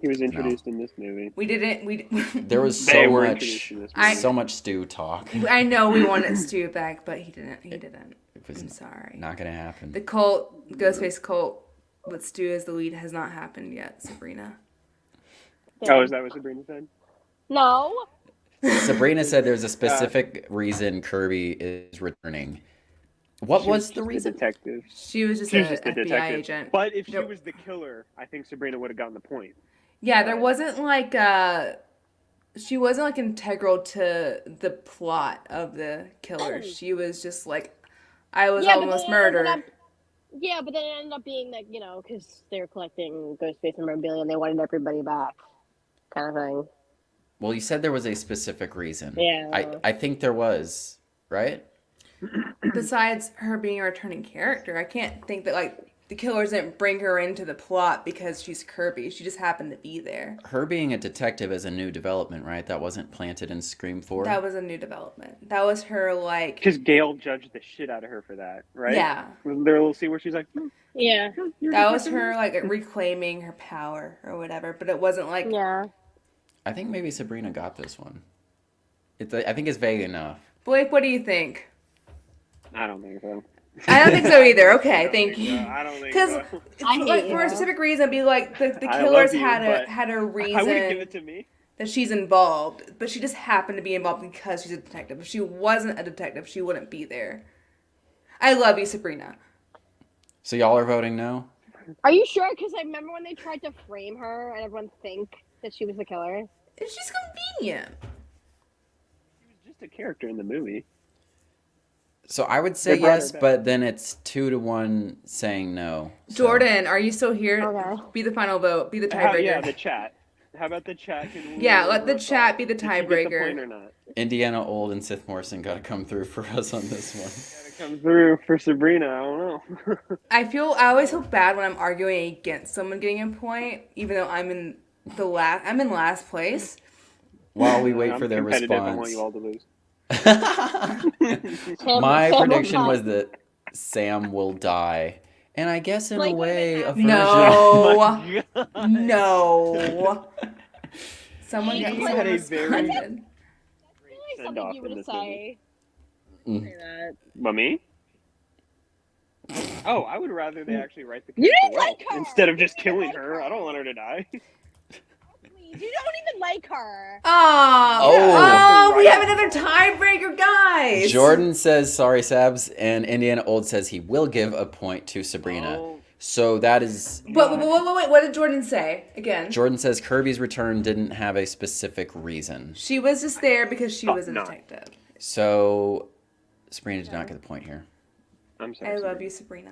He was introduced in this movie. We didn't. There was They so were much, introduced in this movie. so much Stu talk. I know we wanted Stu back, but he didn't. It was I'm sorry. not gonna happen. The cult, Ghostface cult, with Stu as the lead, has not happened yet. Sabrina. Oh, is that what Sabrina said? No. Sabrina said there's a specific reason Kirby is returning. What She was the just a reason? detective. She was just She was an just a FBI detective. agent. But if she Nope. was the killer, I think Sabrina would have gotten the point. Yeah, there wasn't like she wasn't like integral to the plot of the killer. She was just like, I was Yeah, but almost then it ended murdered. Yeah, but then it ended up being like, because they were collecting Ghostface memorabilia and they wanted everybody back, kind of thing. Well, you said there was a specific reason. Yeah. I think there was, right? Besides her being a returning character, I can't think that like the killers didn't bring her into the plot because she's Kirby. She just happened to be there. Her being a detective is a new development, right? That wasn't planted in Scream 4. That was a new development. That was her like. Because Gail judged the shit out of her for that, right? Yeah. Wasn't there a little scene where she's like, Yeah. That was her like reclaiming her power or whatever, but it wasn't like. Yeah. I think maybe Sabrina got this one. I think it's vague enough. Blake, what do you think? I don't think so. I don't think so either. Okay, I don't thank think you. so. I don't think Because so. I hate for a you. specific reason, be like the I killers love you, had but a I wouldn't give reason it to me. that she's involved, but she just happened to be involved because she's a detective. If she wasn't a detective, she wouldn't be there. I love you, Sabrina. So y'all are voting no? Are you sure? Because I remember when they tried to frame her and everyone think that she was the killer. She's convenient. She was just a character in the movie. So I would say They brought yes, her back. but then it's 2-1 saying no. So- Jordan, are you still here? Okay. Be the final vote. Be the Yeah, tiebreaker. the chat. How about the chat? Can Yeah, rule let the over chat be the Did she get tiebreaker. point or not? Indiana Old and Sith Morrison got to come through for us on this one. Gotta come through for Sabrina. I don't know. I always feel bad when I'm arguing against someone getting a point, even though I'm in last place. While we wait I'm for their competitive. I want response. you all to lose. My Sam prediction will was that Sam will die. And I guess in a Like, way, a version. No, God. no. Someone You got had a suspended. That's really Send something off you in would this say. Mm. Say that. But me? Oh, I would rather they actually write the You character didn't well like her! instead of You just didn't killing like her. her! I don't want her to die. Please, you don't even like her. Oh, we have another tiebreaker, guys. Jordan says sorry, Sabs, and Indiana Old says he will give a point to Sabrina. Oh. So that is. Wait, what did Jordan say again? Jordan says Kirby's return didn't have a specific reason. She was just there because she was a no. detective. So Sabrina did not get the point here. I'm sorry. I love you, Sabrina.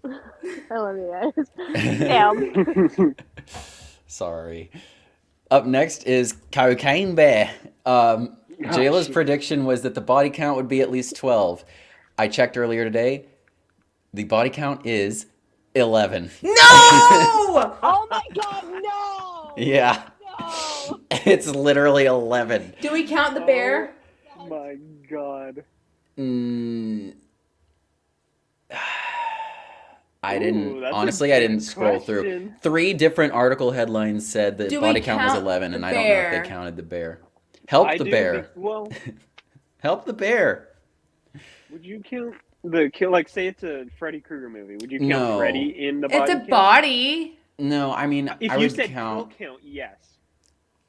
I love you guys. Damn. Sorry. Up next is Cocaine Bear. Jayla's prediction was that the body count would be at least 12. I checked earlier today. The body count is 11. No! Oh my god, no! Yeah. No! It's literally 11. Do we count the bear? Oh my god. I didn't. that's a Honestly, I good didn't scroll through. question. 3 different article headlines said that Do we body count was count 11, the and I don't know if bear? they counted the bear. Help I the do bear. think- well, Help the bear. would you count the kill? Like, say it's a Freddy Krueger movie. Would you count No. Freddy in the It's body a count? body. No, I mean, If I you would said count. kill count, yes.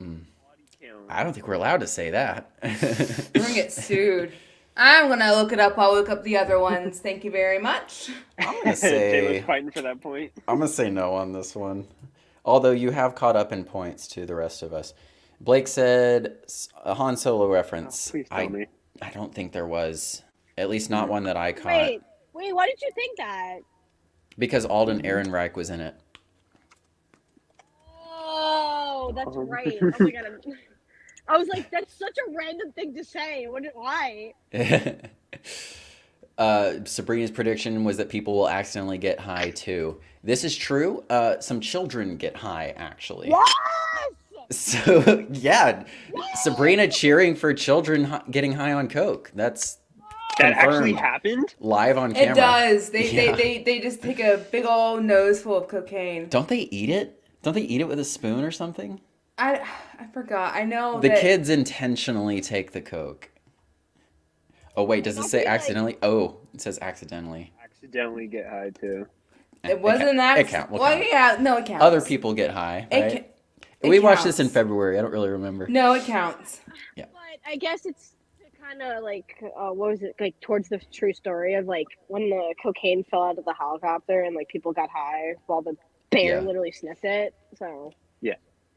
Mm. Body count. I don't think we're allowed to say that. We're gonna get sued. I'm gonna look it up. I'll look up the other ones. Thank you very much. I'm gonna say. Jayla's fighting for that point. I'm gonna say no on this one. Although you have caught up in points to the rest of us. Blake said a Han Solo reference. Oh, please tell me. I don't think there was. At least not one that I caught. Wait, why did you think that? Because Alden Ehrenreich was in it. Oh, that's right. Oh my god. I was like, that's such a random thing to say. Why? Sabrina's prediction was that people will accidentally get high too. This is true. Some children get high, actually. Yes! So, yeah. Sabrina cheering for children getting high on coke. That's That actually confirmed. happened? Live on camera. It does. They, Yeah. they just take a big old nose full of cocaine. Don't they eat it? Don't they eat it with a spoon or something? I forgot. I know The that kids intentionally take the coke. Oh, wait, does it Don't say they, like- accidentally? Oh, it says accidentally. Accidentally get high too. it wasn't that. It count. We'll Well, count. yeah, no, it counts. Other people get high, It right? ca- it We watched this in counts. February. I don't really remember. No, it counts. But I guess it's kind of like, what was it, like towards the true story of like when the cocaine fell out of the helicopter and like people got high while the bear Yeah. literally sniffed it. So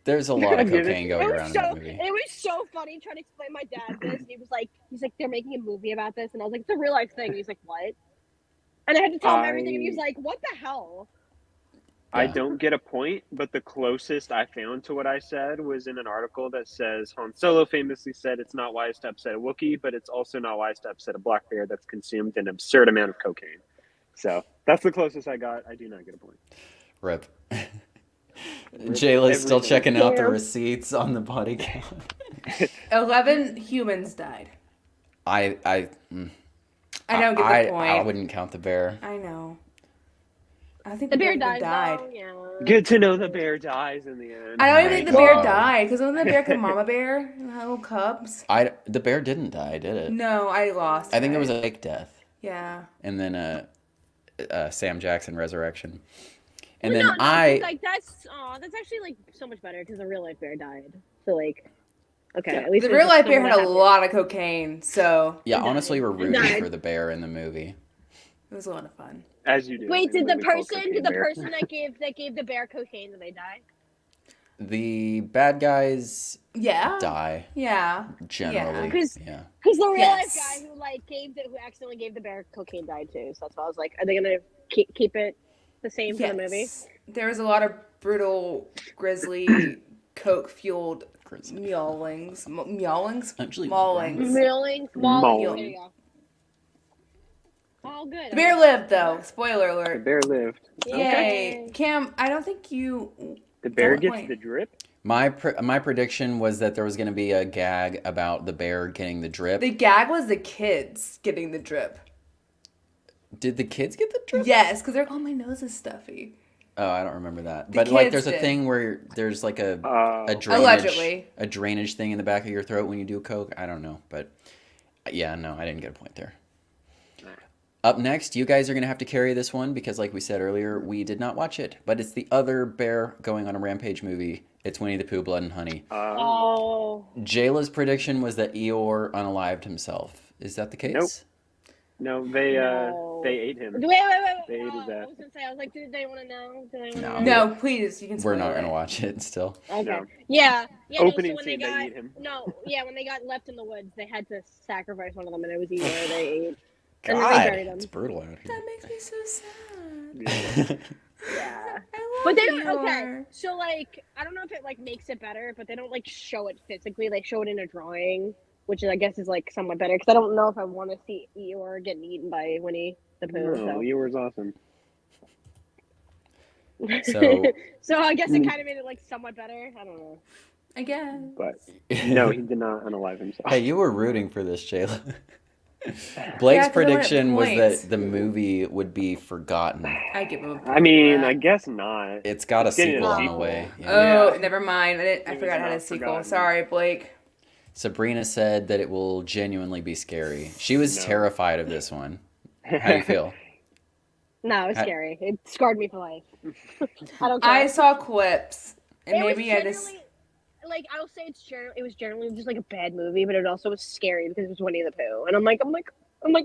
There's a lot of Get it? cocaine going around in that movie. it was so funny trying to explain my dad this. He was like, they're making a movie about this, and I was like, it's a real life thing. And he's like, what? And I had to tell him everything, and he was like, what the hell? I Yeah. don't get a point, but the closest I found to what I said was in an article that says Han Solo famously said it's not wise to upset a Wookiee, but it's also not wise to upset a black bear that's consumed an absurd amount of cocaine. So that's the closest I got. I do not get a point. Rip. Jayla's still Everything. checking out the Yeah. receipts on the body count. 11 humans died. I I don't get the point. I wouldn't count the bear. I know. I think The bear even died. Though, yeah. Good to know the bear dies in the end. I don't even My think the bear God. died because wasn't the bear called Mama Bear? The little cubs. The bear didn't die, did it? No, I lost. I think it. there was a fake death, Yeah. and then Sam Jackson resurrection, and Well, then no, I. like that's actually like so much better because the real life bear died. So like, okay, Yeah. at least The it was real life just bear someone had a that lot of cocaine, so Yeah, It honestly, died. we're It rooting died. for the bear in the movie. it was a lot of fun. As you do. Wait, in a did the movie called person Cocaine Bear. that gave the bear cocaine, did they die? The bad guys Yeah. die Yeah. generally. 'Cause- Yeah. Because the real Yes. life guy who accidentally gave the bear cocaine died too. So that's why I was like, are they gonna keep it the same for the movie? Yes. There was a lot of brutal, grisly, coke-fueled Grizzly. meowlings. Meowlings? Actually, Maulings. Milling, Mauling. There you go. Oh, good. The bear lived, though. Spoiler The alert. bear lived. Yay. Cam, I don't think you... The bear Good gets point. the drip. My prediction was that there was going to be a gag about the bear getting the drip. The gag was the kids getting the drip. Did the kids get the drip? Yes, because they're like, oh, my nose is stuffy. Oh, I don't remember that. The But like, kids there's a did. thing where there's like a drainage, Allegedly. a drainage thing in the back of your throat when you do coke. I don't know, but yeah, no, I didn't get a point there. Up next, you guys are going to have to carry this one because, like we said earlier, we did not watch it. But it's the other bear going on a rampage movie. It's Winnie the Pooh, Blood and Honey. Oh. Jayla's prediction was that Eeyore unalived himself. Is that the case? Nope. No, they No. ate him. Wait. They ate his I ass. was gonna say, I was like, did they want to know? Did they No. want to know? No, please, you can We're spoil not it. going to watch it still. Okay. No. Yeah. Opening so when scene, they they got eat him. when they got left in the woods, they had to sacrifice one of them, and it was either they ate. And then they God, buried him. it's brutal out That makes me so sad. Yeah. Yeah. I love But they don't. Eeyore. Okay, so like, I don't know if it like makes it better, but they don't like show it physically. They show it in a drawing, which I guess is like somewhat better because I don't know if I want to see Eeyore getting eaten by Winnie the Pooh. No, yours awesome. So So I guess it kind of made it like somewhat better. I don't know. I guess. But no, he did not unalive himself. hey, you were rooting for this, Jayla. Blake's 'cause I wanted prediction was points. that the movie would be forgotten. I give him a point I mean, for I that. guess not. It's got a It's getting a sequel on the sequel. way. Yeah. Oh, Yeah. never mind. I It was forgot how to not sequel. forgotten. Sorry, Blake. Sabrina said that it will genuinely be scary. She was No. terrified of this one. How do you feel? No, it was I- scary. It scarred me for life. I don't care. I saw clips, and It was maybe I just. generally- like I'll say it was generally just like a bad movie, but it also was scary because it was Winnie the Pooh, and I'm like, I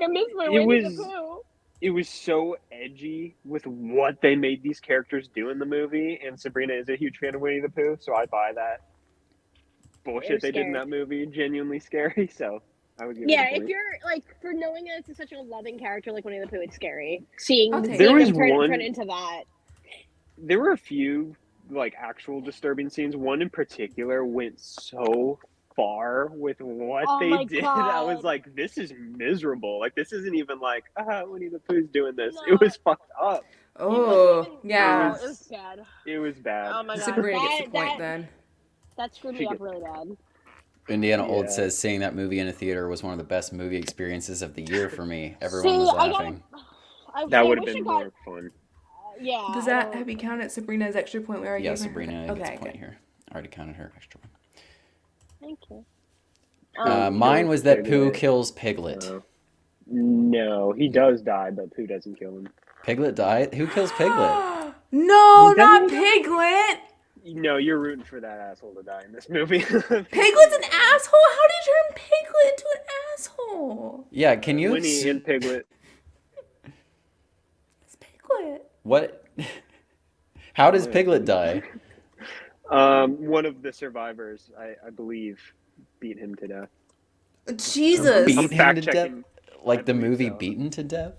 miss my It Winnie was- the Pooh. It was so edgy with what they made these characters do in the movie, and Sabrina is a huge fan of Winnie the Pooh, so I buy that bullshit was they did in scary. that movie. Genuinely scary, so I would give Yeah, it a if point. you're like for knowing it as such a loving character like Winnie the Pooh, it's scary. Seeing I'll take There them was turn one- into that. There were a few like actual disturbing scenes. One in particular went so far with what Oh they my did. I was God. like, this is miserable. Like this isn't even like, Winnie the Pooh's doing this. No. It was fucked up. Oh, yeah. It was bad. It was bad. Oh my god. Sabrina gets the point that, then. that screwed She me up gets- really bad. Indiana Old Yeah. says seeing that movie in a theater was one of the best movie experiences of the year for me. Everyone was See, I laughing. That would have wish been I got- more fun. Yeah. Does I that don't- have you counted Sabrina's extra point? Where I Yeah, gave her? Sabrina Okay, gets a point good. here. I already counted her extra one. Thank you. Mine was that Pooh Piglet. kills Piglet. No, he does die, but Pooh doesn't kill him. Piglet died? Who kills Piglet? No, He not doesn't- Piglet. No, you're rooting for that asshole to die in this movie. Piglet's an asshole. How did you turn Piglet into an asshole? Yeah, can you... Winnie and Piglet. It's Piglet. What? How does Piglet die? One of the survivors, I believe, beat him to death. Jesus. Beat I'm him to fact death? checking. Like I the believe movie so. Beaten to Death?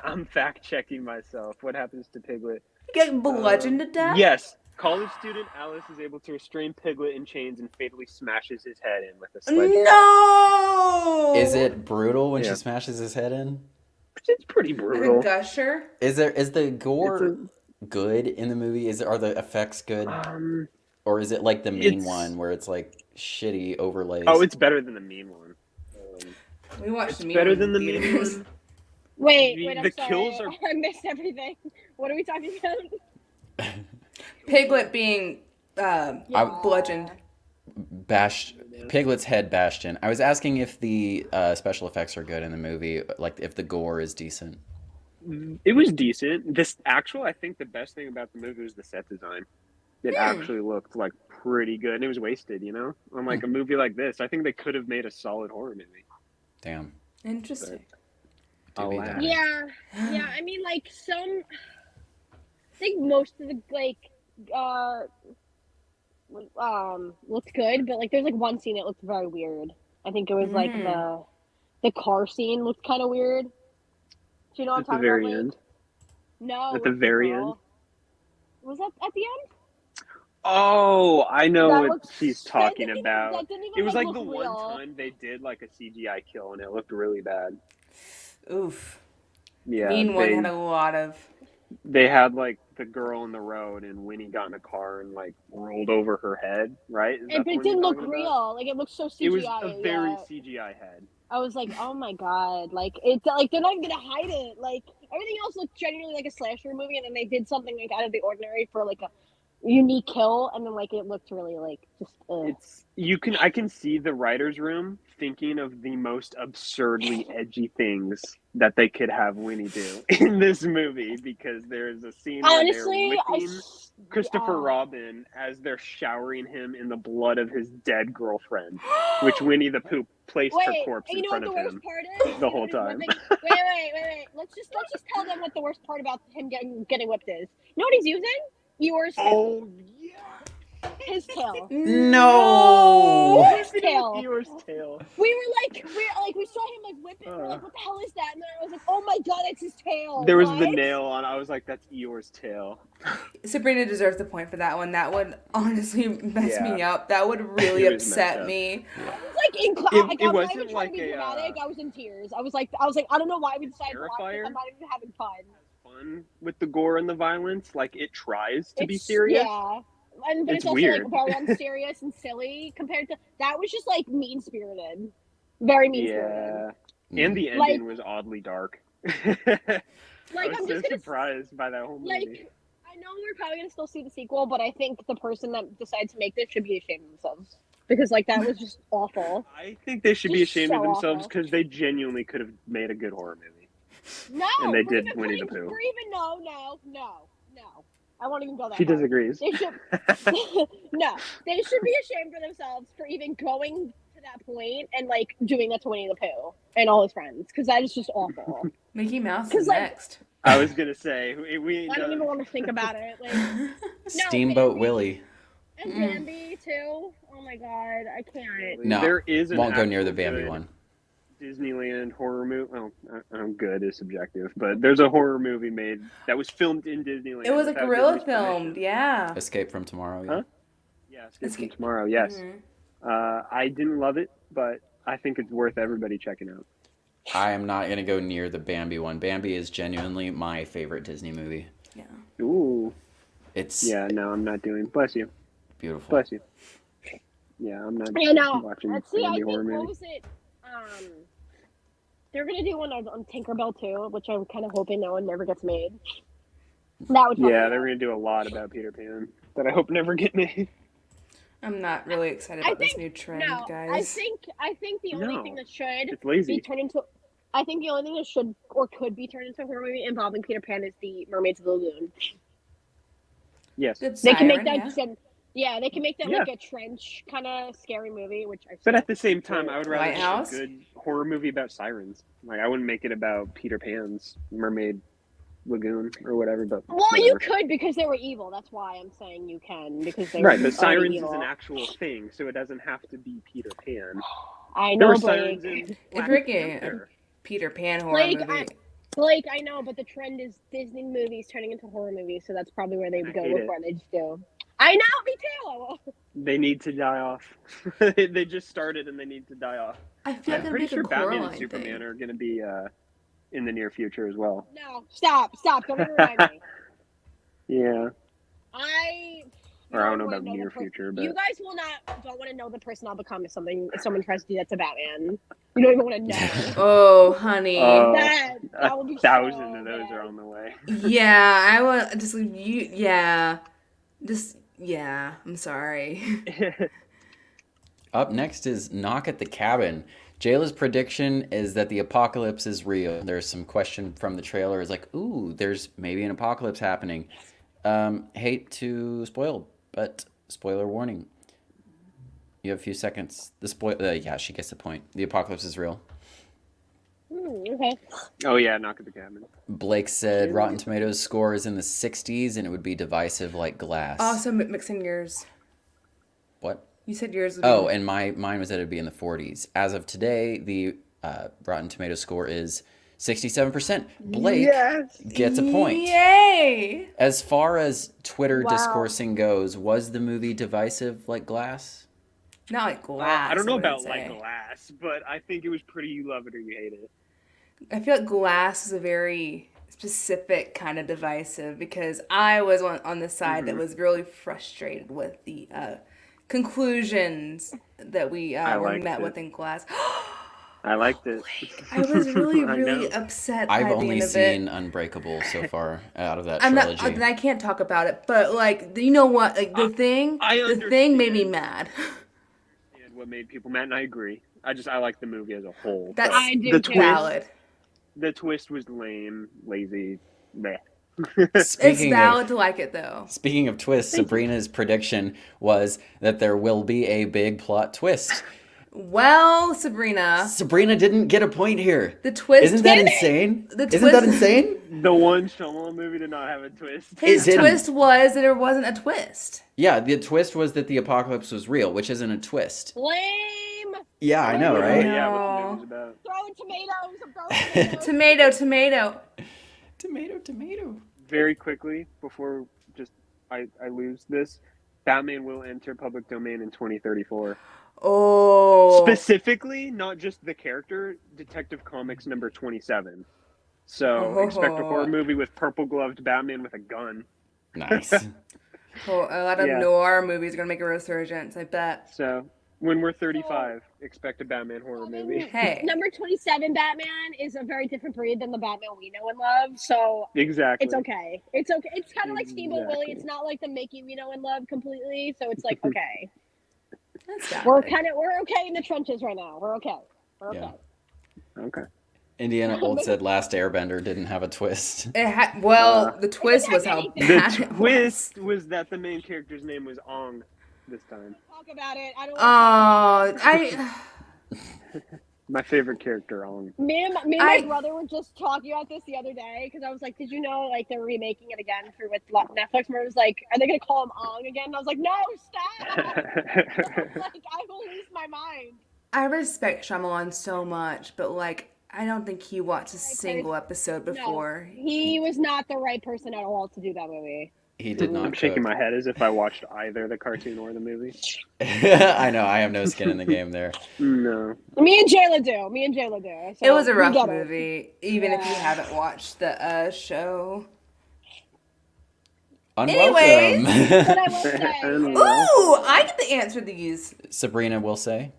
I'm fact checking myself. What happens to Piglet? Get bludgeoned to death? Yes. College student Alice is able to restrain Piglet in chains and fatally smashes his head in with a sledgehammer. No. Is it brutal when Yeah. she smashes his head in? It's pretty Like a brutal. gusher? Is the gore It's good in the movie? Are the effects good? a- Or is it like the mean It's- one where it's like shitty overlays? Oh, it's better than the mean one. We watched It's the mean better one than the in mean theaters. one. Wait, I'm The sorry. kills are- I missed everything. What are we talking about? Piglet being bludgeoned. bashed Piglet's head bashed in. I was asking if the special effects are good in the movie, like if the gore is decent. It was decent. I think the best thing about the movie was the set design. It actually looked like pretty good, and it was wasted. On like a movie like this, I think they could have made a solid horror movie. Damn. Interesting. Doobie Alas. doobie. Yeah, I mean, like I think most of the looked good, but like there's like one scene that looked very weird. I think it was like the car scene looked kind of weird. Do you know what I'm At the talking very about? end. No. At the with very girl. end? Was that at the end? Oh, I know That what looks- she's that talking didn't even- about. that didn't even, It was like look the real. one time they did like a CGI kill, and it looked really bad. Oof. Yeah, Mean one had a lot of. they had like the girl in the road, and Winnie got in a car and like rolled over her head. Right? Is that But the it one you're didn't look talking about? real. Like it looked so CGI. It was a very yeah. CGI head. I was like, oh my god, like it's like they're not even gonna hide it. Like everything else looked genuinely like a slasher movie, and then they did something like out of the ordinary for like a unique kill, and then like it looked really like just. I can see the writers' room thinking of the most absurdly edgy things that they could have Winnie do in this movie, because there's a scene where Honestly, they're whipping Christopher Robin as they're showering him in the blood of his dead girlfriend, which Winnie the Pooh placed her Wait, corpse and in you know front what of the worst him. part is? the You know whole what he's time. whipping- Wait. Let's just tell them what the worst part about him getting whipped is. You know what he's using? Yours. Oh yeah. His tail. No. His tail. Eeyore's tail. We saw him like whip it. We're like, what the hell is that? And then I was like, oh my god, it's his tail. There was What? the nail on. I was like, that's Eeyore's tail. Sabrina deserves the point for that one. That would honestly mess me Yeah. up. That would really It was messed upset up. me. I was like in class. It I'm not wasn't even trying like to be a, dramatic. I was in tears. I was like, I don't know why we decided to watch this. Terrifier? I'm not even having fun. Fun with the gore and the violence. Like, it tries to be It's- serious. Yeah. But It's it's also weird. like very unserious and silly compared to that was just like mean spirited. Very mean spirited. Yeah. And the ending Like- was oddly dark. Like I I'm was so just gonna surprised by that whole movie. like I know we're probably gonna still see the sequel, but I think the person that decided to make this should be ashamed of themselves. Because like that was just awful. I think they should be Just ashamed so of themselves awful. because they genuinely could have made a good horror movie. No, And they for did even Winnie the putting- Pooh. for even no. I won't even go that She far. disagrees. They should no. They should be ashamed of themselves for even going to that point and like doing that to Winnie the Pooh and all his friends because that is just awful. Mickey Mouse 'Cause, is like- next. I was gonna say we ain't I don't done- even want to think about it. Like Steamboat Bambi. Willie. and Bambi too. Oh my god, I can't. No, there is an won't go near the actual Bambi good one. Disneyland horror movie. Well, good is subjective, but there's a horror movie made that was filmed in Disneyland. It was a without gorilla Disney's filmed, permission. yeah. Escape from Tomorrow. Yeah. Huh? Yeah, Escape from Escape- Tomorrow. Yes, Mhm. I didn't love it, but I think it's worth everybody checking out. I am not gonna go near the Bambi one. Bambi is genuinely my favorite Disney movie. Yeah. Ooh, It's yeah. No, I'm not doing. Bless you. beautiful. Bless you. Yeah, I'm not I know. watching Let's see. I Bambi think horror what movie. was it? They're gonna do one on Tinkerbell too, which I'm kind of hoping that one never gets made. That would. Yeah, they're gonna do a lot about Peter Pan that I hope never get made. I'm not really excited I about this think- new trend, No, guys. I think the only No. thing that should It's be lazy. turned into. I think the only thing that should or could be turned into a horror movie involving Peter Pan is the Mermaids of the Lagoon. Yes, Good They can make siren, that. yeah. They can make that Yeah. like a trench kind of scary movie, which I. but at the same time, I would rather White make House? a good horror movie about sirens. Like I wouldn't make it about Peter Pan's Mermaid Lagoon or whatever. But Well, you whatever. could because they were evil. That's why I'm saying you can because they Right, were but sirens already is evil. an actual thing, so it doesn't have to be Peter Pan. I There know, were sirens Blake. in If Black you're getting Panther. a Peter Pan horror Blake, movie, Blake, I know, but the trend is Disney movies turning into horror movies, so that's probably where they I go hate with it. what they just do. I know, me too. They need to die off. They just started and they need to die off. I feel like I'm they'd pretty make sure a Batman Coraline and Superman thing. are going to be in the near future as well. No, stop, don't even remind me. Yeah. I Or I don't know wanna about the near future, but you guys don't want to know the person I'll become if someone tries to do that to Batman. You don't even want to know. Oh, honey. That would be 1,000 so of those bad. are on the way. Yeah, I would just you. Yeah, just yeah. I'm sorry. Up next is Knock at the Cabin. Jayla's prediction is that the apocalypse is real. There's some question from the trailer. Is like, ooh, there's maybe an apocalypse happening. Hate to spoil, but spoiler warning. You have a few seconds. Yeah, she gets the point. The apocalypse is real. Okay. Oh yeah, Knock at the Cabin. Blake said Rotten Tomatoes score is in the 60s and it would be divisive like glass. Also, mixing yours. What? You said yours. Would be Oh, and mine was that it'd be in the 40s. As of today, the Rotten Tomatoes score is 67%. Blake gets a point. Yay! As far as Twitter Wow. discoursing goes, was the movie divisive like glass? Not like glass. I don't know wouldn't about like say. Glass, but I think it was pretty you love it or you hate it. I feel like glass is a very specific kind of divisive because I was on the side that was really frustrated with the conclusions that we I were liked met it. with in glass. I liked it. I was really, I really know. upset I've by the only end of seen it. Unbreakable so far out of that I'm not. trilogy. I can't talk about it, but like, you know what? Like the thing made me understand. mad. And what made people mad, and I agree. I like the movie as a whole. That's I do the too. twist, valid. the twist was lame, lazy, meh. It's Speaking valid of, to like it though. speaking of twists, Sabrina's prediction was that there will be a big plot twist. Well, Sabrina, Sabrina didn't get a point here. the twist. Isn't that insane? The Isn't that twist- insane? The one Shyamalan movie did not have a twist. His It didn't. twist was that there wasn't a twist. Yeah, the twist was that the apocalypse was real, which isn't a twist. Blame Yeah, I know, Oh, right? yeah, what the No. movie's about. Throwing tomatoes. I'm throwing tomatoes. Tomato. Tomato. Very quickly, before I lose this, Batman will enter public domain in 2034. Oh. Specifically, not just the character, Detective Comics number 27. So expect a horror movie with purple-gloved Batman with a gun. Nice. Oh, a lot of Yeah. noir movies are gonna make a resurgence, I bet. So when we're 35, expect a Batman horror movie. Hey. Number 27 Batman is a very different breed than the Batman we know and love. So Exactly. it's okay. It's okay. It's kind of like Steamboat Willie. Exactly. It's not like the Mickey we know and love completely. So it's like okay. That's valid. We're okay in the trenches right now. We're okay. We're okay. Yeah. Okay. Indiana Old said Last Airbender didn't have a twist. The twist was how The bad The it twist was that the main character's name was Ong this time. Talk about it. I don't. My favorite character, Ong. Me and my brother were just talking about this the other day because I was like, "Did you know like they're remaking it again for with Netflix?" And I was like, "Are they gonna call him Ong again?" And I was like, "No, stop!" Like I will lose my mind. I respect Shyamalan so much, but like I don't think he watched a single episode before. No, he was not the right person at all to do that movie. He did not. I'm shaking my head as if I watched either the cartoon or the movie. I know. I have no skin in the game there. No. Me and Jayla do. So It was a we rough get it. movie, even if you haven't watched the show. Unwelcome. But I will say, Ooh, I get to answer these. Sabrina will say.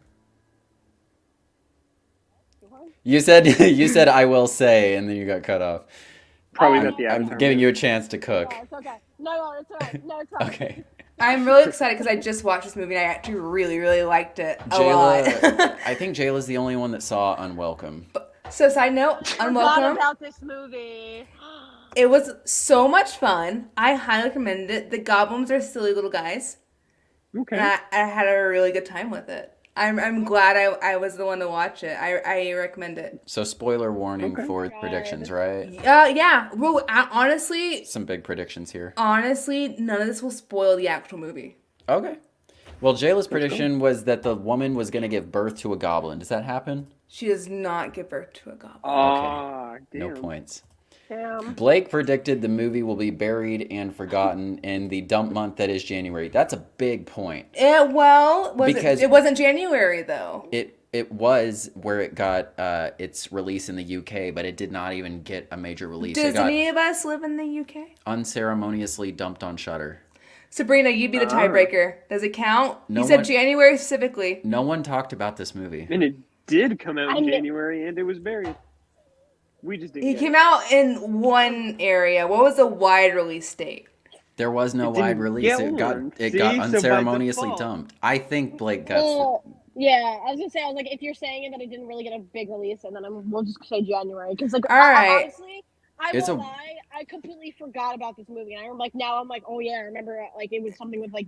You said I will say, and then you got cut off. Probably not the I'm avatar. giving you a chance to cook. no, it's okay. No, it's alright. No, it's alright. Okay. I'm really excited because I just watched this movie and I actually really, really liked it a lot. I think Jayla's the only one that saw Unwelcome. So, side note, Forgot Unwelcome. about this movie. It was so much fun. I highly recommend it. The goblins are silly little guys. Okay. And I had a really good time with it. I'm glad I was the one to watch it. I recommend it. So spoiler warning for God. predictions, right? Yeah. Well, honestly, Some big predictions here. none of this will spoil the actual movie. Okay. Well, Jayla's prediction was that the woman was going to give birth to a goblin. Does that happen? She does not give birth to a goblin. Ah, No damn. points. Damn. Blake predicted the movie will be buried and forgotten in the dump month that is January. That's a big point. It wasn't January though. It was where it got its release in the UK, but it did not even get a major release. Does it got any of us live in the UK? unceremoniously dumped on Shudder. Sabrina, you'd be the tiebreaker. Does it count? No You said one- January specifically. No one talked about this movie. And it did come out I in kn- January, and it was buried. We just didn't. He get came it. out in one area. What was the wide release date? There was no It didn't wide release. get It got one. it See? got So by unceremoniously default- dumped. I think Blake got. Well, yeah, I was gonna say, I was like, if you're saying it that it didn't really get a big release, and then we'll just say January, because like, All right. honestly, I It's won't a- lie, I completely forgot about this movie, and I'm like, now I'm like, oh yeah, I remember like it was something with like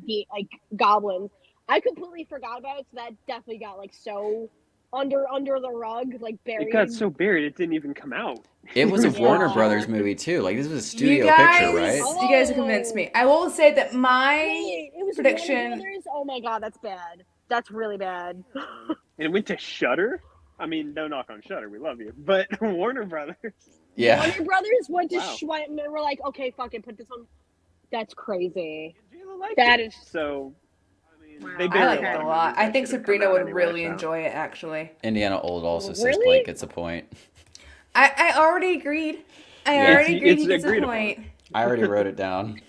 goblins. I completely forgot about it, so that definitely got like so under the rug, like buried. It got so buried, it didn't even come out. It was a Yeah. Warner Brothers movie too. Like this was a studio you guys, picture, right? You guys have convinced me. I will say that my Wait, it was prediction- Warner Brothers? Oh my god, that's bad. That's really bad. And it went to Shudder. I mean, no knock on Shudder, we love you, but Warner Brothers. Yeah. Warner Brothers went to Wow. and we're like, okay, fucking put this on. That's crazy. Jayla liked That it. is- So, I mean, Wow. they I buried like it lot a of lot. movies I that think should've come Sabrina out would anyway, really so. enjoy it. Actually, Indiana Old also says Really? Blake gets a point. I already agreed. Yeah. Already agreed. It's He gets a agreed upon. point. I already wrote it down.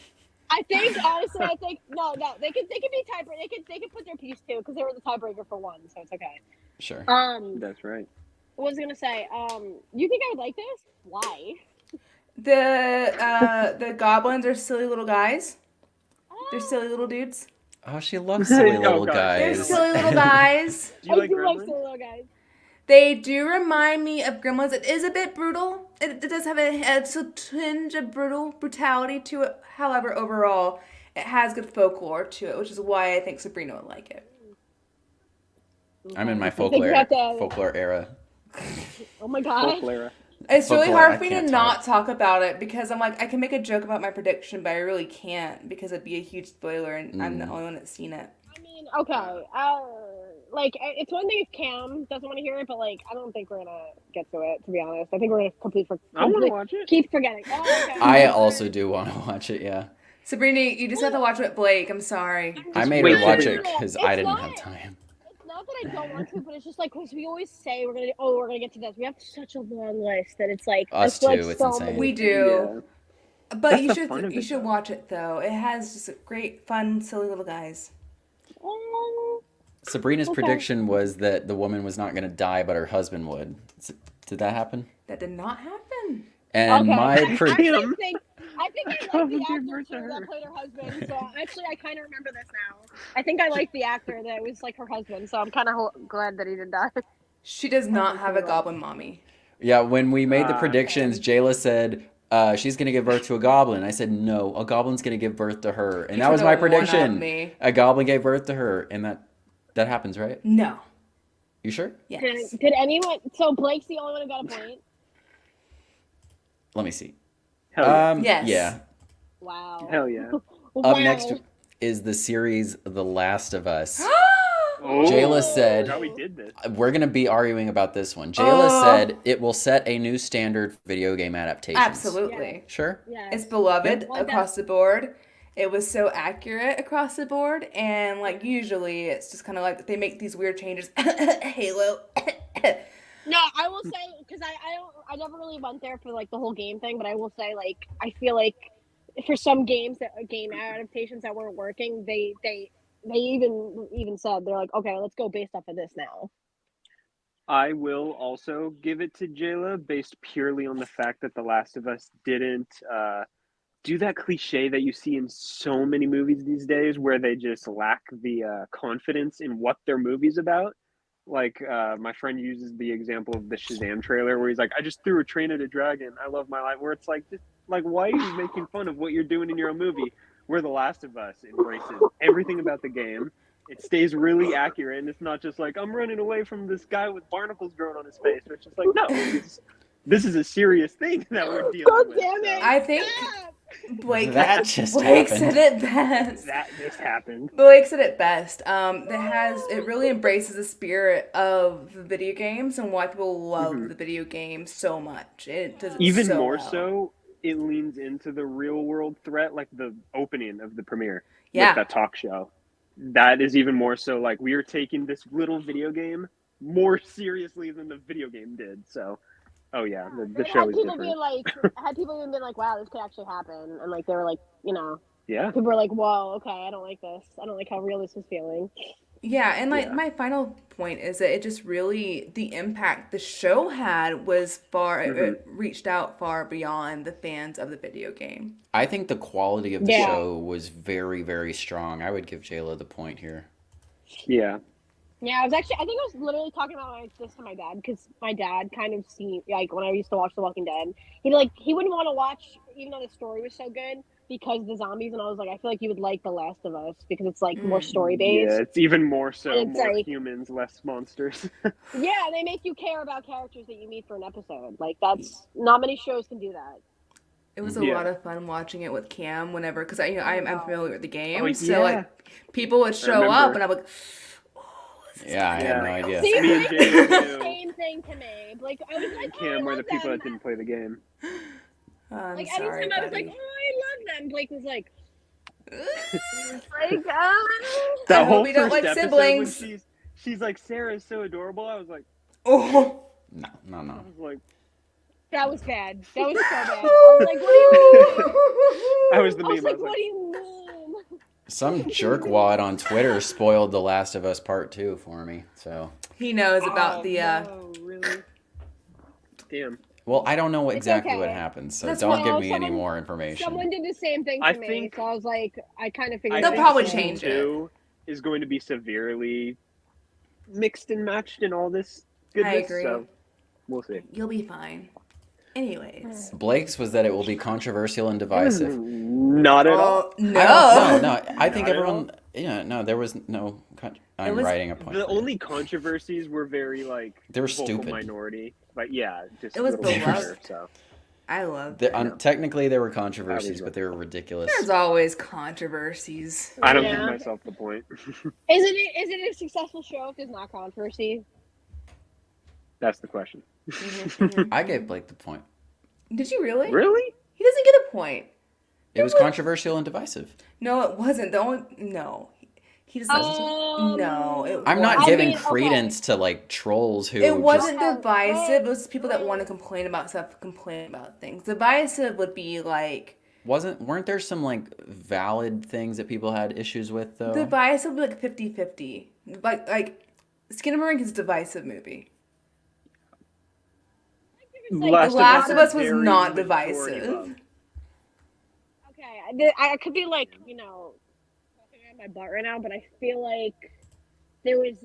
I think honestly, no, they could be tiebreaker. They could put their piece too because they were the tiebreaker for one, so it's okay. Sure. That's right. What was I gonna say? You think I would like this? Why? The goblins are silly little guys. They're silly little dudes. Oh, she loves silly Oh, little God. They're guys. silly little guys. Do you like do like Gremlins? silly little guys. They do remind me of Gremlins. It is a bit brutal. It does have a tinge of brutality to it. However, overall, it has good folklore to it, which is why I think Sabrina would like it. I'm in my think you have to- folklore era. Oh my god. Folklera. It's really Folklore, hard I for me to can't not talk about it because I'm like, I can make a joke about my prediction, but I really can't because it'd be a huge spoiler and I'm the only one that's seen it. I mean, okay. like it's one thing if Cam doesn't want to hear it, but like I don't think we're gonna get to it. To be honest, I think we're gonna I want to watch it. keep forgetting. Oh, okay. I also do want to watch it. Yeah, Sabrina, you just have to watch it with Blake. I'm sorry. I made wait her watch for it it. because It's I didn't not- have time. It's not that I don't want to, but it's just like because we always say we're gonna get to this. We have such a long list that it's like Us I feel too, it's so insane. many- We do. But That's you the should fun of you it, should though. watch it though. It has just great, fun, silly little guys. Oh, Sabrina's Okay. prediction was that the woman was not going to die, but her husband would. Did that happen? That did not happen. And okay. my I pre- actually Damn. think I like the Probably actor give birth to too her. that played her husband. So actually, I kind of remember this now. I think I like the actor that was like her husband. So I'm kind of glad that he didn't die. She does not have a cool. goblin mommy. yeah, when we made the Ah, predictions, Jayla said she's going to give birth to a goblin. I said no, a goblin's going to give birth to her, and You that was my could've one-upped prediction. me. A goblin gave birth to her, and that happens, right? No. You sure? Yes. Did anyone? So Blake's the only one who got a point. Let me see. Hell yeah. Yes. Yeah. Wow. Hell yeah. Wow. Up next is the series The Last of Us. Oh, Jayla said- how we did this. We're going to be arguing about this one. Jayla Oh. said it will set a new standard for video game adaptations. Absolutely. Sure? Yeah. It's beloved Well, across the board. It was so accurate across the board, and like usually it's just kind of like they make these weird changes. Halo. No, I will say because I never really went there for like the whole game thing, but I will say like I feel like for some game adaptations that weren't working, they even said they're like, okay, let's go based off of this now. I will also give it to Jayla based purely on the fact that The Last of Us didn't do that cliche that you see in so many movies these days where they just lack the confidence in what their movie's about. Like my friend uses the example of the Shazam trailer where he's like, I just threw a train at a dragon. I love my life. Where it's like, just, like, why are you making fun of what you're doing in your own movie? Where The Last of Us embraces everything about the game. It stays really accurate, and it's not just like, I'm running away from this guy with barnacles growing on his face. It's just like, no, this is a serious thing that we're dealing God with. damn it! I think Stop! Blake That just Blake happened. said it best. That just happened. Blake said it best. It really embraces the spirit of the video games and why people love the video games so much. It does it Even so more well. so, it leans into the real world threat, like the opening of the premiere Yeah. with that talk show. That is even more so like we are taking this little video game more seriously than the video game did. So, oh yeah, the It show had is people different. being like, had people even been like, wow, this could actually happen, and like they were like, you know, Yeah. people were like, whoa, okay, I don't like this. I don't like how real this is feeling. Yeah, and like Yeah. my final point is that it just really the impact the show had was far it reached out far beyond the fans of the video game. I think the quality of the Yeah. show was very, very strong. I would give Jayla the point here. Yeah. Yeah, I think I was literally talking about this to my dad because my dad kind of seen like when I used to watch The Walking Dead, he wouldn't want to watch even though the story was so good because of the zombies, and I was like, I feel like you would like The Last of Us because it's like more story based. Yeah, it's even more so And it's more like- humans, less monsters. Yeah, they make you care about characters that you meet for an episode. Like that's not many shows can do that. It was a Yeah. lot of fun watching it with Cam whenever because I'm familiar with the game, Oh, so yeah. like people would show remember. up and I'm like, Yeah, I had no Yeah. idea. See, Me and Blake Jay did the do. same thing to me. Like I was like, Cam oh, I were the love people them. that didn't play the game. I'm Like sorry, anytime I was buddy. like, oh, I love them. Blake was like, like, That I whole hope we don't first like episode siblings. when she's like, Sarah is so adorable. I was like, Oh. No. I was like, that was bad. That was so bad. I was like, what do you mean? I was the I was meme. like, I was what like, do you mean? Some jerkwad on Twitter spoiled The Last of Us Part 2 for me. So, He knows about the no, really? Damn. well, I don't know It's exactly okay. what happened, so That's don't fine. give me any Someone- more information. Someone did the same thing I to me, think- so I was like, I kind of figured. I They'll think probably season change it. 2 is going to be severely mixed and matched in all this goodness. agree. So we'll see. You'll be fine. Anyways. Blake's was that it will be controversial and divisive. Not at all. Oh no. No, I think Not at everyone. Yeah, no, there was no. I'm was- writing a point. The for you. only controversies were very like They were vocal stupid. minority, but yeah, just It was a little beloved. better, so I love Technically, there were controversies, but they were ridiculous. There's always controversies. I don't Yeah. give myself the point. Isn't it a successful show if there's not controversy? That's the question. I gave Blake the point. Did you really? Really? He doesn't get a point. It was controversial and divisive. No, it wasn't. He just no. I'm not giving credence to like trolls who. It wasn't divisive. It was people that want to complain about stuff, complain about things. Divisive would be like. Weren't there some like valid things that people had issues with though? Divisive would be like 50-50. Like Skinamarink is a divisive movie. The Last of Us was very not majority divisive. love. Okay, I could be like, talking out my butt right now, but I feel like there was,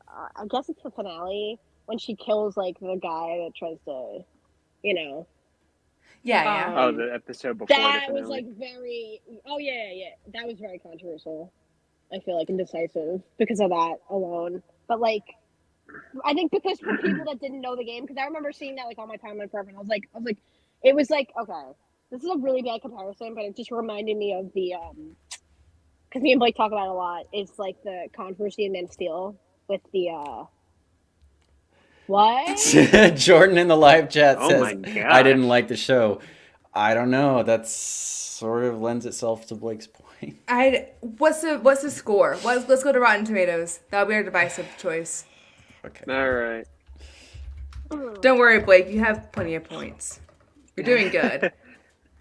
I guess it's the finale when she kills like the guy that tries to, Yeah. Oh, the episode before that the was finale. like very. Oh yeah. That was very controversial. I feel like indecisive because of that alone. But like, I think because for people that didn't know the game, because I remember seeing that like on my timeline forever, and I was like, it was like, okay, this is a really bad comparison, but it just reminded me of the because me and Blake talk about it a lot. It's like the controversy in Man of Steel with the what? Jordan in the live chat Oh says, my gosh. I didn't like the show. I don't know. That sort of lends itself to Blake's point. What's the score? Let's go to Rotten Tomatoes. That'll be our divisive choice. Okay. All right. Don't worry, Blake. You have plenty of points. You're doing good.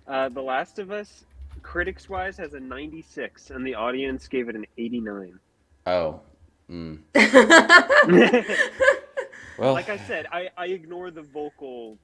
The Last of Us, critics-wise, has a 96, and the audience gave it an 89. Oh. Well, Like I said, I ignore the vocal.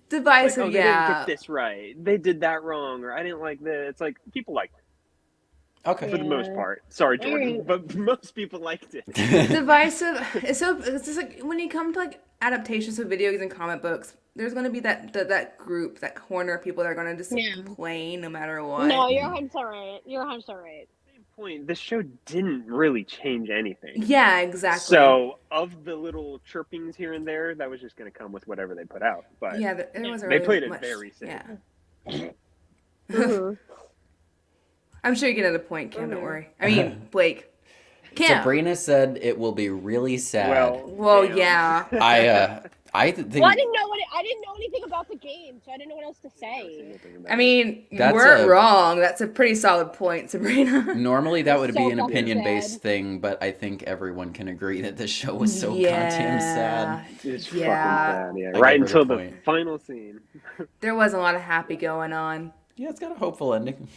Divisive, Like, oh, they yeah. didn't get this right. They did that wrong, or I didn't like this. It's like people liked it okay. for the most part. Sorry, Jordan, but most people liked it. Divisive. It's just like when you come to like adaptations of video games and comic books, there's gonna be that group, that corner of people that are gonna just complain no matter what. No, you're 100% right. Same point. This show didn't really change anything. Yeah, exactly. So, of the little chirpings here and there, that was just going to come with whatever they put out. But yeah, there wasn't they really played it much. very safe. Yeah. Mhm. I'm sure you get another point, Cam. Don't worry. I mean, Blake. Cam. Sabrina said it will be really sad. Well, damn. yeah. I think. Well, I didn't know anything about the game, so I didn't know what else to say. I mean, you That's weren't wrong. That's a pretty solid point, Sabrina. Normally that would So be an fucking opinion-based sad. thing, but I think everyone can agree that this show was so goddamn sad. It's Yeah. fucking sad, I right give her until the the point. final scene. There wasn't a lot of happy going on. Yeah, it's got a hopeful ending,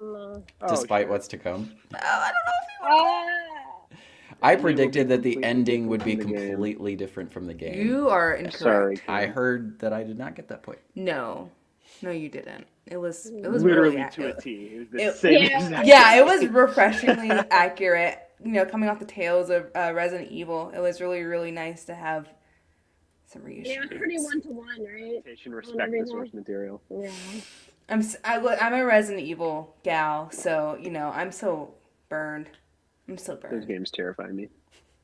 No. despite what's to come. I don't know I predicted that the completely ending would be different from the game. completely different from the if game. you are incorrect. Sorry. I heard that I did not get that point. No, you didn't. It was Literally really to a accurate. T. It was the It- same Yeah. exact Yeah, it was refreshingly accurate. Coming off the tales of Resident Evil, it was really, really nice to have some Yeah, reassurance. pretty 1-to-1, right? Respect the source material. Yeah. I'm a Resident Evil gal, so I'm so burned. I'm so Those burned. games terrify me.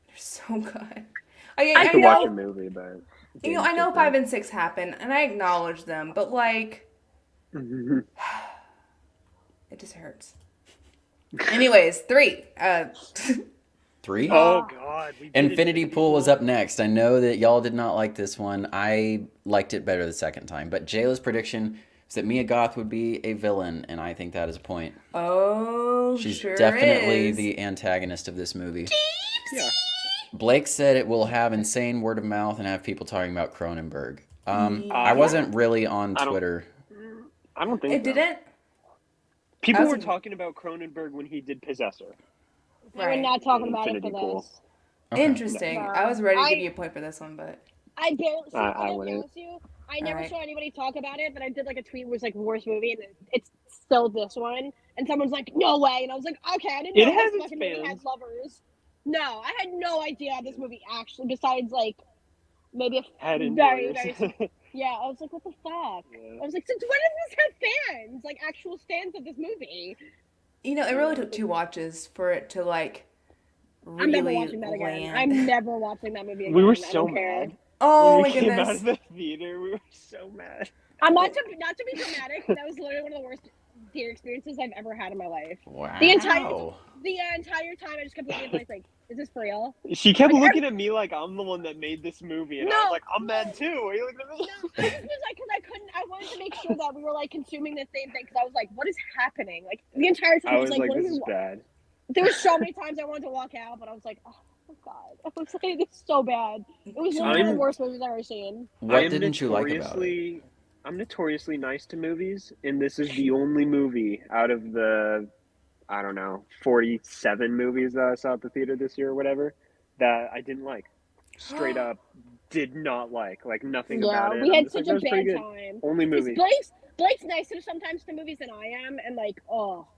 They're so good. I could watch a movie, but I know 5 and 6 happen, and I acknowledge them, but like, it just hurts. Anyways, 3. 3? Oh God! We did Infinity Pool was up next. I know that y'all did not like this one. I liked it better the second time. But Jayla's prediction is that Mia Goth would be a villain, and I think that is a point. Oh, She's sure definitely is. the antagonist of this movie. Yeah. Blake said it will have insane word of mouth and have people talking about Cronenberg. I wasn't really on I don't- Twitter. I don't think It so. didn't. People I was- were talking about Cronenberg when he did Possessor. We're Right. not talking about it Infinity for Pool. this. Okay. Interesting. No. I was ready to I- give you a point for this one, but I barely. See, I I gotta be wouldn't. honest with you. I never Alright. saw anybody talk about it, but I did like a tweet was like worst movie, and it's still this one. And someone's like, "No way!" And I was like, "Okay, I didn't It know has this its fucking movie fans. has lovers." No, I had no idea this movie actually. Besides, like maybe a Had very, enjoyers. very. Yeah, I was like, "What the fuck?" Yeah. I was like, "Since when does this have fans? Like actual fans of this movie?" it really took 2 watches for it to like I'm never really watching that again. land. I'm never watching that movie again. We were I so don't care. mad. Oh when my we came out goodness. of the theater, we were so mad. I'm not to be dramatic, but that was literally one of the worst theater experiences I've ever had in my life. Wow. The entire time, I just kept looking at like, is this for real? She kept Like, looking at me like I'm the one that made this movie, and I was like, I'm mad too. Are you looking at me? No, I just was like, because I wanted to make sure that we were like consuming the same thing. Because I was like, what is happening? Like the entire time, I was like, what this are is we bad. There were so many times I wanted to walk out, but I was like, oh god, I was like, this is so bad. It was literally one of the worst movies I've ever seen. What didn't you like about it? I'm notoriously nice to movies, and this is the only movie out of the, I don't know, 47 movies that I saw at the theater this year or whatever, that I didn't like. Straight up, did not like nothing about it. We I'm had just like, such a that was pretty bad good. time. Only movie. Blake's nicer sometimes to movies than I am, and like,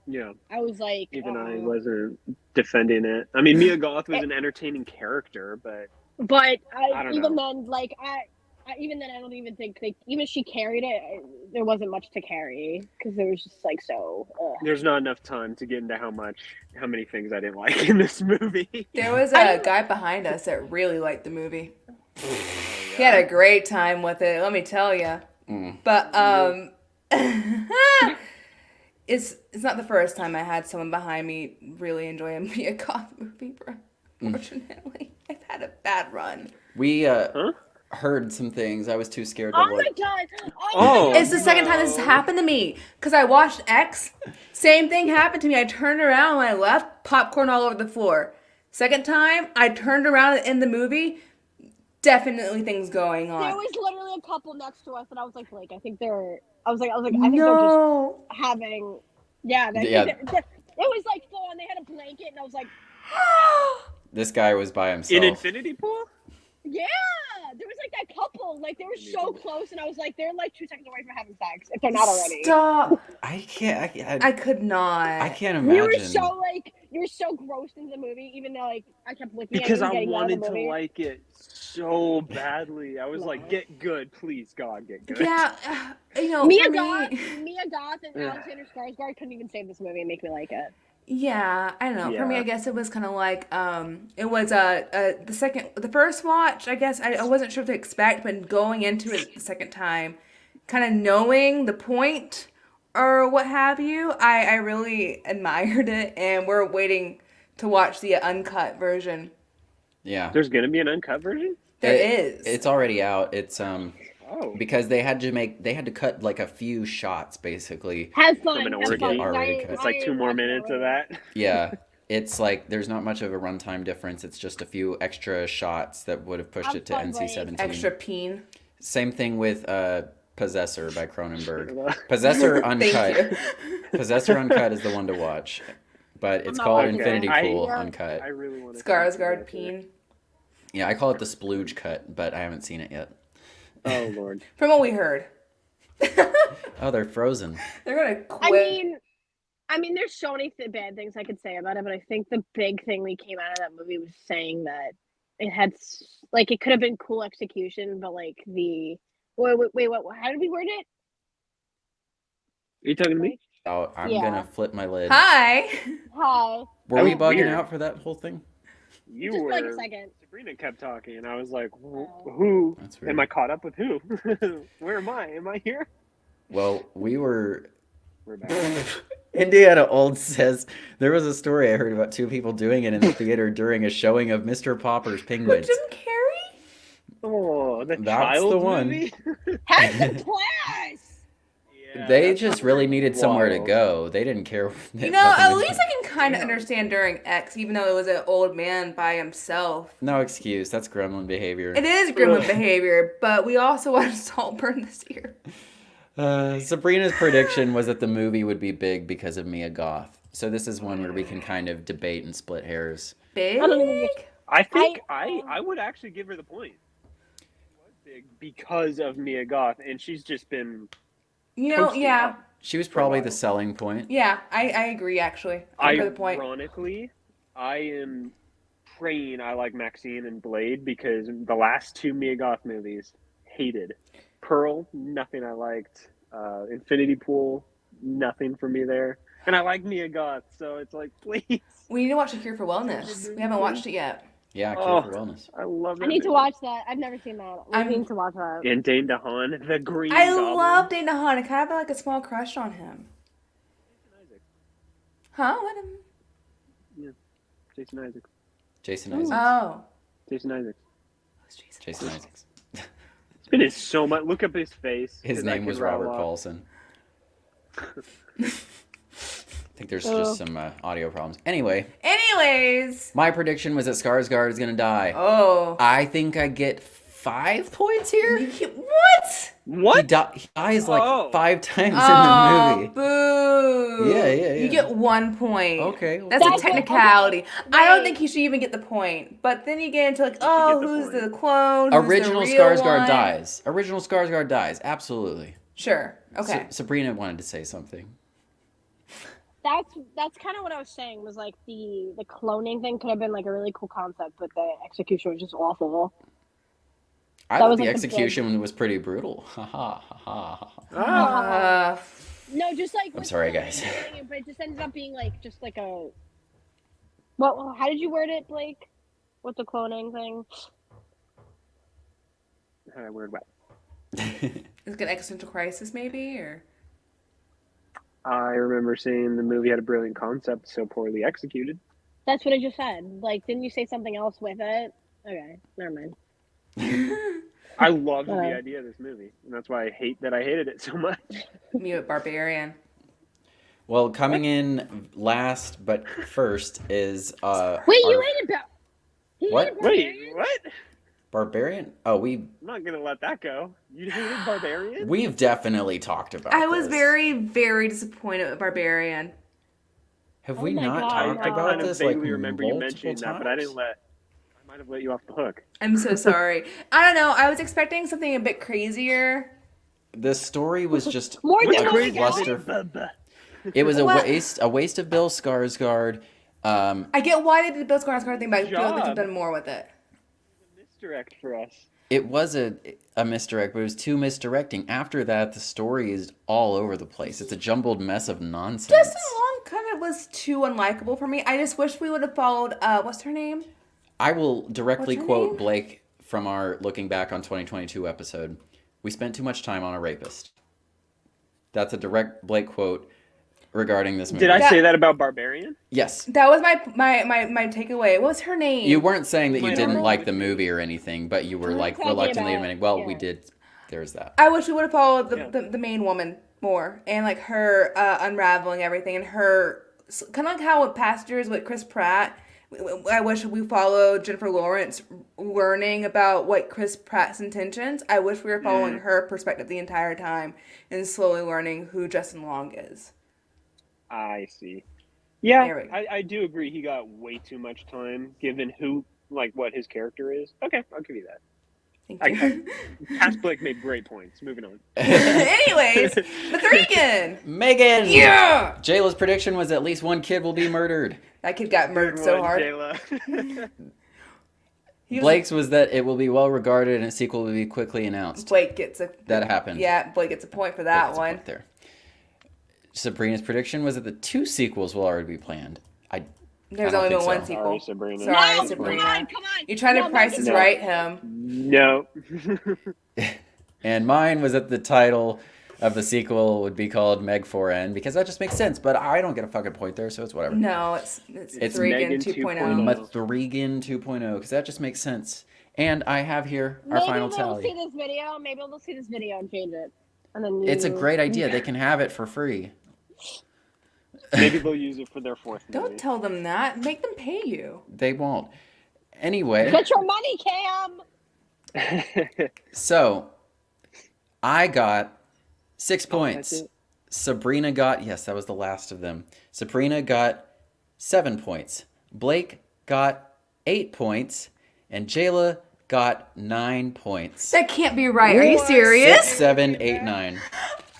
Yeah. I was like, Even I wasn't defending it. I mean, Mia Goth was an entertaining character, but I don't even know. then, like, even then, I don't even think like even if she carried it, there wasn't much to carry because there was just like so. There's not enough time to get into how many things I didn't like in this movie. There was a guy behind us that really liked the movie. He had a great time with it, let me tell you. But it's not the first time I had someone behind me really enjoy a Mia Goth movie. Fortunately, I've had a bad run. We heard some things. I was too scared to Oh look. my god! Oh, It's the second time this has happened to me. Because I watched X. Same thing happened to me. I turned around when I left, popcorn all over the floor. Second time, I turned around in the movie, definitely things going on. There was literally a couple next to us, and I was like, I think they're. I think they're just having. Yeah. It was like full on. They had a blanket, and I was like. This guy was by himself. In Infinity Pool? Yeah, there was like that couple, like they were so close, and I was like, they're like 2 seconds away from having sex if they're not already. Stop! I can't. I could not. I can't imagine. You were so grossed into the movie, even though like I kept looking because at you I wanted to like it so badly. I was like, get good, please, God, get good. Yeah, Mia Goth and Alexander Skarsgård couldn't even save this movie and make me like it. Yeah, I don't know. Yeah. For me, I guess it was kind of like, it was the first watch, I guess, I wasn't sure what to expect, but going into it the second time, kind of knowing the point or what have you, I really admired it, and we're waiting to watch the uncut version. Yeah. There's gonna be an uncut version? There is. It's already out. It's Oh. because they had to cut like a few shots basically. Have fun. Coming to To work. get already cut. It's like 2 more minutes of that. Yeah. It's like there's not much of a runtime difference. It's just a few extra shots that would have pushed it to NC-17. Extra peen. Same thing with Possessor by Cronenberg. Possessor Uncut. Possessor Uncut is the one to watch. But it's called Infinity Pool Uncut. I really want to. Skarsgård peen. Yeah, I call it the splooge cut, but I haven't seen it yet. Oh Lord. From what we heard. Oh, they're frozen. They're gonna quit. I mean, there's so many bad things I could say about it, but I think the big thing we came out of that movie was saying that it had like it could have been cool execution, but like the wait, what? How did we word it? Are you talking to me? Oh, I'm gonna flip my lid. Hi. Were we bugging weird. out for that whole thing? You Just were. for like a second. Sabrina kept talking, and I was like, "Who? That's weird. Am I caught up with who? Where am I? Am I here?" Well, we're back. Indiana Old says there was a story I heard about 2 people doing it in the theater during a showing of Mr. Popper's Penguins. Jim Carrey? Oh, the That's child the one. movie? Had the class. Yeah, They that's just really needed somewhere to wild. go. They didn't care. At least I can kind of understand during X, even though it was an old man by himself. No excuse. That's gremlin behavior. It is gremlin behavior, but we also watched Saltburn this year. Sabrina's prediction was that the movie would be big because of Mia Goth. So this is one where we can kind of debate and split hairs. Big? I think I would actually give her the point. It was big because of Mia Goth, and she's just been. Yeah. She was probably the selling point. Yeah, I agree, actually. I agree with the point. Ironically, I am praying I like Maxine and Blade because the last 2 Mia Goth movies, hated. Pearl, nothing I liked. Infinity Pool, nothing for me there. And I like Mia Goth, so it's like, please. We need to watch The Cure for Wellness. We haven't watched it yet. Yeah, Cure for Wellness. I love that. I need to movie. watch that. I've never seen that. I I'm- need to watch that. And Dane DeHaan, the Green I Goblin. love Dane DeHaan. I kind of have like a small crush on him. Huh? What? Jason Isaacs. Jason Isaacs. Oh. Jason Isaacs. Who's Jason? Jason Isaacs. It's been in so much. Look up his face. His 'cause I name can was rattle Robert off. Paulson. I think there's just some audio problems. Anyway, Anyways. my prediction was that Skarsgård is gonna die. Oh. I think I get 5 points here. What? He dies like Oh. 5 times Oh, in the movie. boo. Yeah. You get 1 point. Okay. That's a That's what- technicality. okay, I don't wait. think he should even get the point. But then you get into like, should oh, get the who's point. the clone? Who's Original the real Skarsgård one? dies. Original Skarsgård dies. Absolutely. Sure. Okay. Sabrina wanted to say something. That's kind of what I was saying. Was like the cloning thing could have been like a really cool concept, but the execution was just awful. I That thought was the like the execution was pretty brutal. Ha ha ha ha. Uh, No, just like I'm with sorry, the guys. thing, but it just ended up being like just like a. Well, how did you word it, Blake? With the cloning thing? Weird way. is it an existential crisis maybe? Or I remember saying the movie had a brilliant concept, so poorly executed. That's what I just said. Like, didn't you say something else with it? Okay, never mind. I loved the idea of this movie, and that's why I hated it so much. Mute Barbarian. Well, coming in last but first is Wait, our- you hated What? Wait, what? Barbarian? Oh, I'm not gonna let that go. You hated Barbarian? we've definitely talked about I was this. very, very disappointed with Barbarian. Have Oh we my not God, talked no. about I kind of this like vaguely remember you multiple mentioning times? that, but I might have let you off the hook. I'm so sorry. I don't know. I was expecting something a bit crazier. The story was just More a than what we got? cluster. It was a What? waste of Bill Skarsgård. I get why they did the Bill Skarsgård thing, but I feel like they could have Job. done more with it. Misdirect for us. It was a misdirect, but it was too misdirecting. After that, the story is all over the place. It's a jumbled mess of nonsense. Justin Long kind of was too unlikable for me. I just wish we would have followed, what's her name? I will directly What's her quote name? Blake from our Looking Back on 2022 episode. We spent too much time on a rapist. That's a direct Blake quote regarding this movie. Did I That- say that about Barbarian? Yes. That was my takeaway. What's her name? You weren't saying that you Might didn't have. like the movie or anything, but you were like talking reluctantly about- admitting, well, yeah. we did. There's that. I wish we would have followed Yeah. the main woman more and like her unraveling everything and her kind of like how with Passengers with Chris Pratt. I wish we followed Jennifer Lawrence learning about what Chris Pratt's intentions. I wish we were following her perspective the entire time and slowly learning who Justin Long is. I see. There Yeah, we go. I do agree he got way too much time given what his character is. Okay, I'll give you that. Thank you. Past Blake made great points. Moving on. Anyways, the Threekin! Megan! Yeah! Jayla's prediction was at least one kid will be murdered. That kid got murdered Good so one, hard. Jayla. He was- Blake's was that it will be well regarded and a sequel will be quickly announced. Blake gets a That happened. Yeah, Blake gets a point for Blake that gets a one. point there. Sabrina's prediction was that the 2 sequels will already be planned. There's I don't only been think one so. sequel. Sorry, Sabrina. Sorry, No, Sabrina. come on. You're trying to No, price is no. right him. No. And mine was that the title of the sequel would be called Meg 4N because that just makes sense, but I don't get a fucking point there, so it's whatever. No, it's It's Threekin Megan 2.0. 2.0. Mathregan 2.0 because that just makes sense. And I have here our final Maybe they'll see tally. this video. Maybe they'll see this video and change it. And then It's a great idea. They can have it for free. Maybe they'll use it for their fourth movie. Don't tell them that. Make them pay you. They won't. Anyway, Get your money, Cam. so I got 6 That's points. it. Sabrina got, yes, that was the last of them. Sabrina got 7 points. Blake got 8 points. And Jayla got 9 points. That can't be right. Are you serious? 6, 7, 8, 9.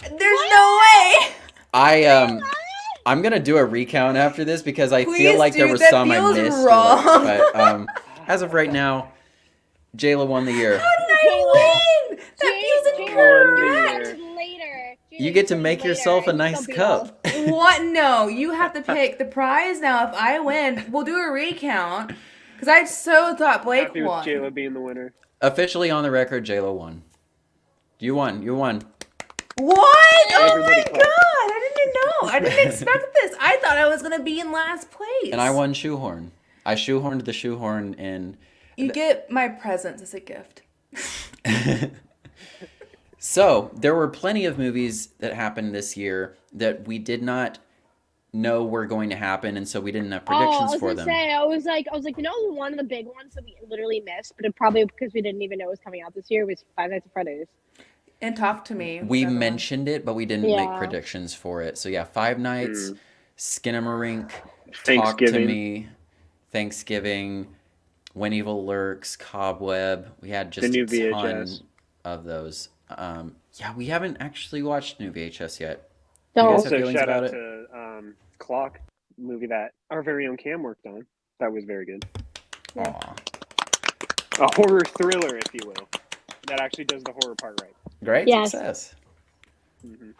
There's no way. I'm gonna do a recount after this because I Please feel like there do. was That some I feels missed. wrong. But as of right now, Jayla won the year. How did I win? That feels incorrect. Later. You get to make yourself a nice cup. What? No, you have to pick the prize now. If I win, we'll do a recount. Because I so thought Blake Happy with won. Jayla being the winner. Officially on the record, Jayla won. You won. What? Oh Everybody my clap. god! I didn't know. I didn't expect this. I thought I was gonna be in last place. And I won shoehorn. I shoehorned the shoehorn in. You get my presents as a gift. So, there were plenty of movies that happened this year that we did not know were going to happen, and so we didn't have predictions for them. I was like, one of the big ones that we literally missed, but it probably because we didn't even know it was coming out this year was Five Nights at Freddy's. And Talk to Me. We mentioned it, but we didn't make Yeah. predictions for it. So yeah, Five Nights, Skinamarink, Talk to Thanksgiving. Me, Thanksgiving, When Evil Lurks, Cobweb. We had just The new a ton VHS. of those. Yeah, we haven't actually watched new VHS yet. So You guys have Also, feelings shout about out it? to Clock, movie that our very own Cam worked on. That was very good. Aw. A horror thriller, if you will. That actually does the horror part right. Great Yes. success. Mhm.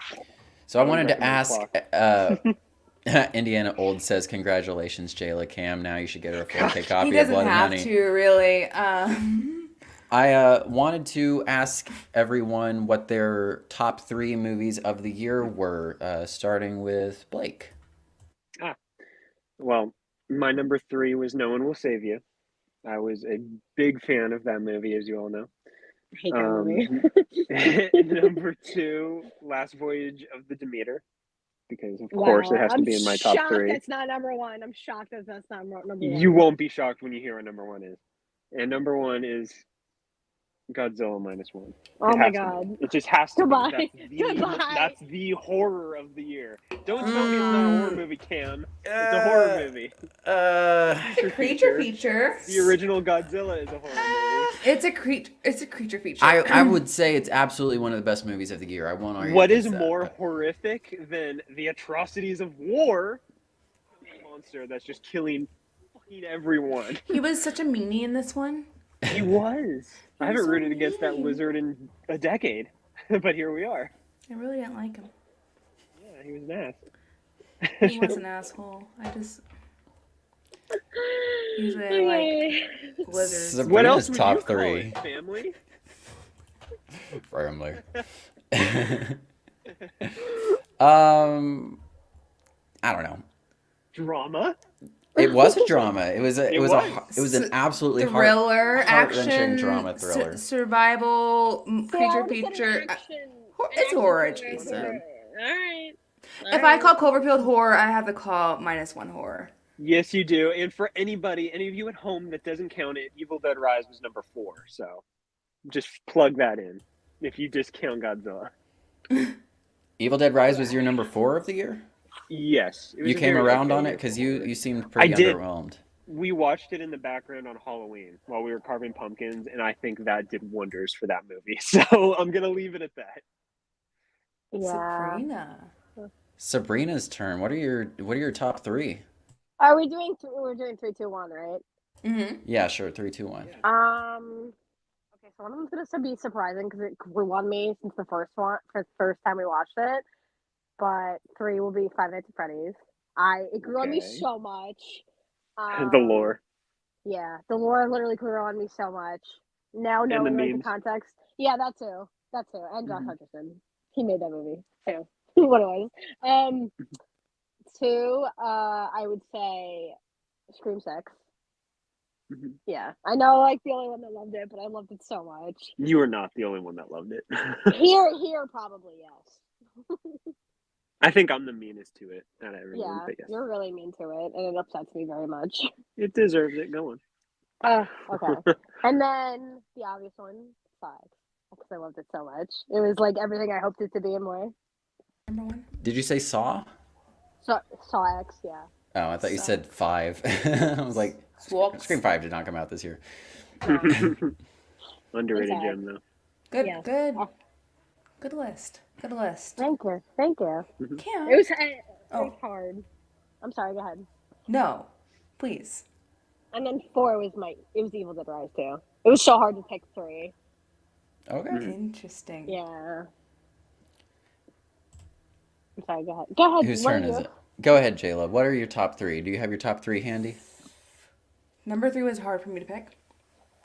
So I would wanted to recommend ask, Indiana Old says, congratulations, Jayla Cam. Now you should get her a 4K copy He of doesn't Blood and have Honey. to, really. I wanted to ask everyone what their top 3 movies of the year were, starting with Blake. Well, my number 3 was No One Will Save You. I was a big fan of that movie, as you all know. I hate that movie. Number 2, Last Voyage of the Demeter, because of course it has to be in my top shocked 3. that's not number one. I'm shocked that that's not number one. You won't be shocked when you hear what number 1 is. And number 1 is Godzilla -1. Oh It my has to god. be. It just has to Goodbye. be. Goodbye. That's the horror of the year. Don't tell me it's not a horror movie, Cam. It's a horror movie. It's a creature feature. The original Godzilla is a horror movie. It's a creature feature. I would say it's absolutely one of the best movies of the year. I won't argue What is against that, more but- horrific than the atrocities of war? A monster that's just killing fucking everyone. He was such a meanie in this one. He was. I haven't so rooted against that mean. lizard in a decade, but here we are. I really didn't like him. Yeah, he was an ass. He was an asshole. Usually I like lizards. What else Sabrina's would top you call 3. it, family? Firmly. I don't know. Drama? It was a drama. It was an S- absolutely Thriller, heart-wrenching action, drama thriller. Survival, creature feature. It's horror adjacent. Alright. If I call Cloverfield horror, I have to call -1 horror. Yes, you do. And for any of you at home that doesn't count it, Evil Dead Rise was number 4. So just plug that in if you discount Godzilla. Evil Dead Rise was your number 4 of the year? Yes. It was You a came very around okay on it year because for you horror. seemed pretty I did. underwhelmed. We watched it in the background on Halloween while we were carving pumpkins, and I think that did wonders for that movie. So I'm gonna leave it at that. Yeah. Sabrina. Sabrina's turn. What are your top 3? Are we doing? We're doing 3, 2, 1, right? Mm-hmm. Yeah, sure. 3, 2, 1. Okay, so one of them's gonna be surprising because it grew on me since the first time we watched it. But 3 will be Five Nights at Freddy's. It grew on me Okay. so much. The lore. Yeah, the lore literally grew on me so much. Now And the knowing like the memes. context. Yeah, that too. And Josh Mhm. Hutcherson. He made that movie too. What it was. 2, I would say Scream 6. Mhm. Yeah, I know, like the only one that loved it, but I loved it so much. You are not the only one that loved it. Here, probably yes. I think I'm the meanest to it out of everyone, Yeah, but yes. you're really mean to it, and it upsets me very much. It deserves it. Go on. Okay. And then the obvious one, 5, because I loved it so much. It was like everything I hoped it to be and more. Number 1. Did you say Saw? So, Saw X, yeah. Oh, I thought you Saw. said 5. I was like, Swap. Scream 5 did not come out this year. Underrated Exactly. gem, though. Good. Yes. Good. Oh. Good list. Good list. Thank you. Cam. It was Oh. hard. I'm sorry, go ahead. No. Please. And then 4 was it was Evil Dead Rise too. It was so hard to pick 3. Okay. Interesting. Yeah. I'm sorry, go ahead. Go ahead. Whose what turn are is you? it? Go ahead, Jayla. What are your top 3? Do you have your top 3 handy? Number 3 was hard for me to pick.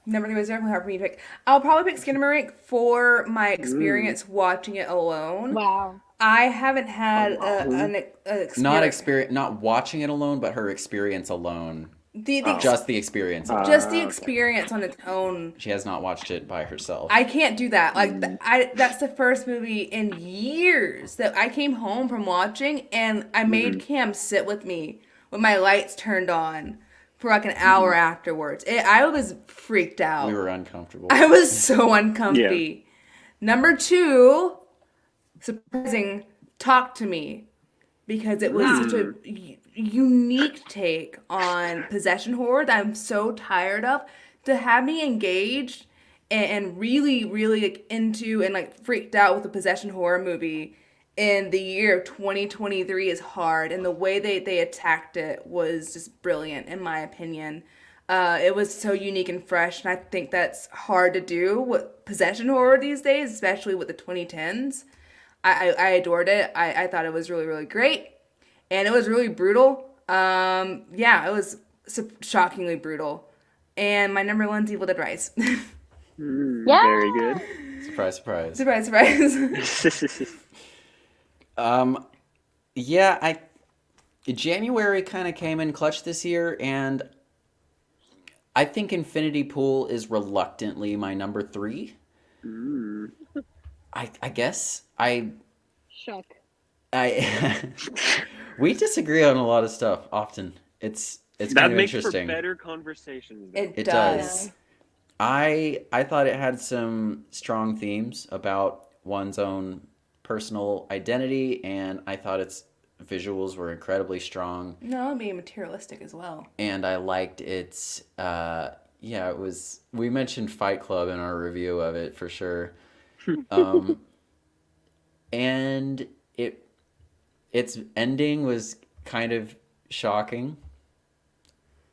Number 3 was definitely hard for me to pick. I'll probably pick Skinamarink for my experience watching it alone. Wow. I haven't had an experience. Not watching it alone, but her experience alone. Just the experience. Just the experience on its own. She has not watched it by herself. I can't do that. Like that's the first movie in years that I came home from watching, and I made Cam sit with me with my lights turned on for like an hour afterwards. I was freaked out. We were uncomfortable. I was so uncomfy. Number 2, surprising, Talk to Me, because it was such a unique take on possession horror that I'm so tired of. To have me engaged and really, really like into and like freaked out with a possession horror movie in the year of 2023 is hard, and the way they attacked it was just brilliant in my opinion. It was so unique and fresh, and I think that's hard to do with possession horror these days, especially with the 2010s. I adored it. I thought it was really, really great, and it was really brutal. It was shockingly brutal. And my number 1's Evil Dead Rise. Very good. Surprise, surprise. Surprise, surprise. January kind of came in clutch this year, and I think Infinity Pool is reluctantly my number 3. I guess Shuck. we disagree on a lot of stuff often. It's That kind of makes interesting. for better conversations. Though. It does. does. I thought it had some strong themes about one's own personal identity, and I thought its visuals were incredibly strong. No, it'd be materialistic as well. And I liked its it was, we mentioned Fight Club in our review of it for sure. And its ending was kind of shocking.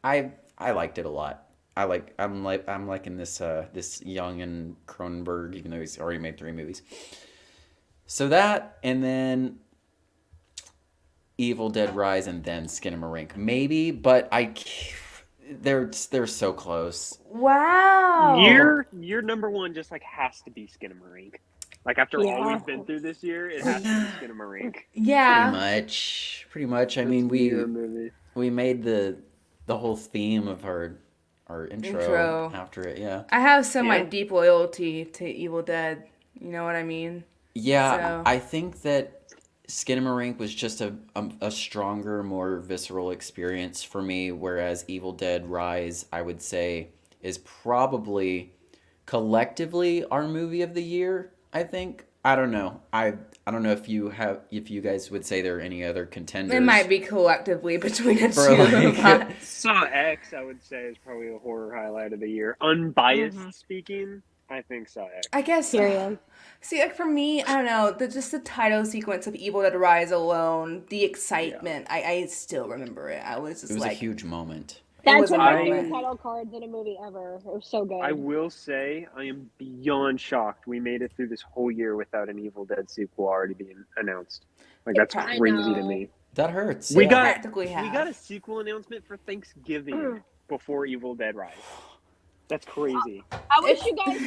I liked it a lot. I'm liking this young and Cronenberg, even though he's already made 3 movies. So that, and then Evil Dead Rise, and then Skinamarink, maybe, but they're so close. Wow. Your number 1 just like has to be Skinamarink. Like after all we've been through this year, it has to be Skinamarink. Yeah. Pretty much. I mean, we made the whole theme of our intro after it. Yeah. I have my deep loyalty to Evil Dead. You know what I mean? Yeah, So. I think that Skinamarink was just a stronger, more visceral experience for me, whereas Evil Dead Rise, I would say, is probably collectively our movie of the year, I think. I don't know. I don't know if you guys would say there are any other contenders. It might be collectively between the For, two like, of us. Saw X, I would say, is probably a horror highlight of the year. Unbiased speaking, I think Saw X. I guess. See, like for me, I don't know. Just the title sequence of Evil Dead Rise alone, the excitement. I still remember it. I was just It was like, a huge moment. That's was one of a my favorite moment. title cards in a movie ever. It was so good. I will say I am beyond shocked we made it through this whole year without an Evil Dead sequel already being announced. Like that's I crazy to know. me. That hurts. We yeah. got practically have. we got a sequel announcement for Thanksgiving before Evil Dead Rise. That's crazy. I wish you guys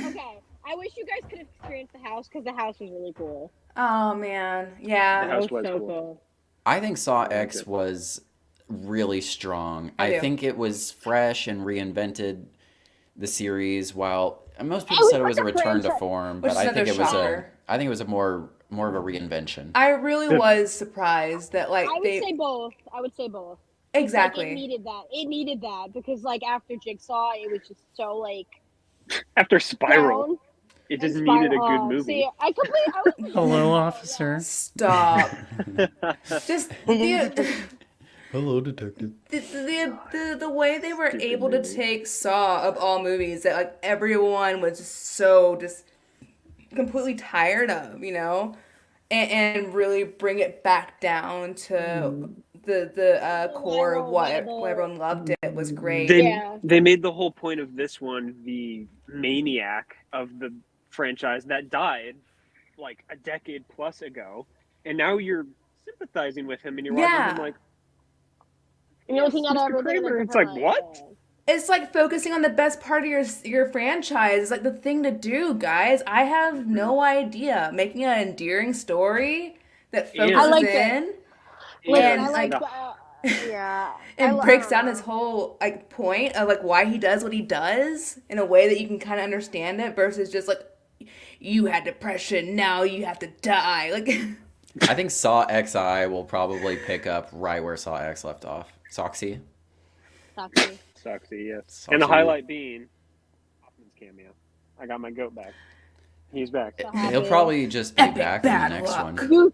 could have experienced the house because the house was really cool. Oh man, The yeah. house was so cool. I think Saw X was really strong. I do. I think it was fresh and reinvented the series, while most people was said it was a like a return to franchise- form, Which but is I think another it was shocker. I think it was a more of a reinvention. I really was surprised that like I would they say both. exactly. Like, it needed that because like after Jigsaw, it was just so like After Spiral, down. it just And needed a Spiral- good movie. See, I was Hello, officer. Stop. Just Hello, detective. the way they were able to take Saw of all movies that like everyone was just completely tired of, you know, and really bring it back down to the core of what everyone loved. It was great. They made the whole point of this one the maniac of the franchise that died like a decade plus ago, and now you're sympathizing with him and you're watching him like, And you're looking at Mr. everything. Kramer, in a it's like, different what? light. It's like focusing on the best part of your franchise. It's like the thing to do, guys. I have no idea. Making an endearing story that And- focuses I like in Listen, And, I like like- yeah. and I breaks don't down know. his whole like point of like why he does what he does in a way that you can kind of understand it versus just like you had depression, now you have to die. Like I think Saw XI will probably pick up right where Saw X left off. Soxy. Soxy. Soxy, yes. Soxy. And the highlight being Hoffman's cameo. I got my goat back. He's back. So He'll happy. probably just be Epic back in the bad next luck. one.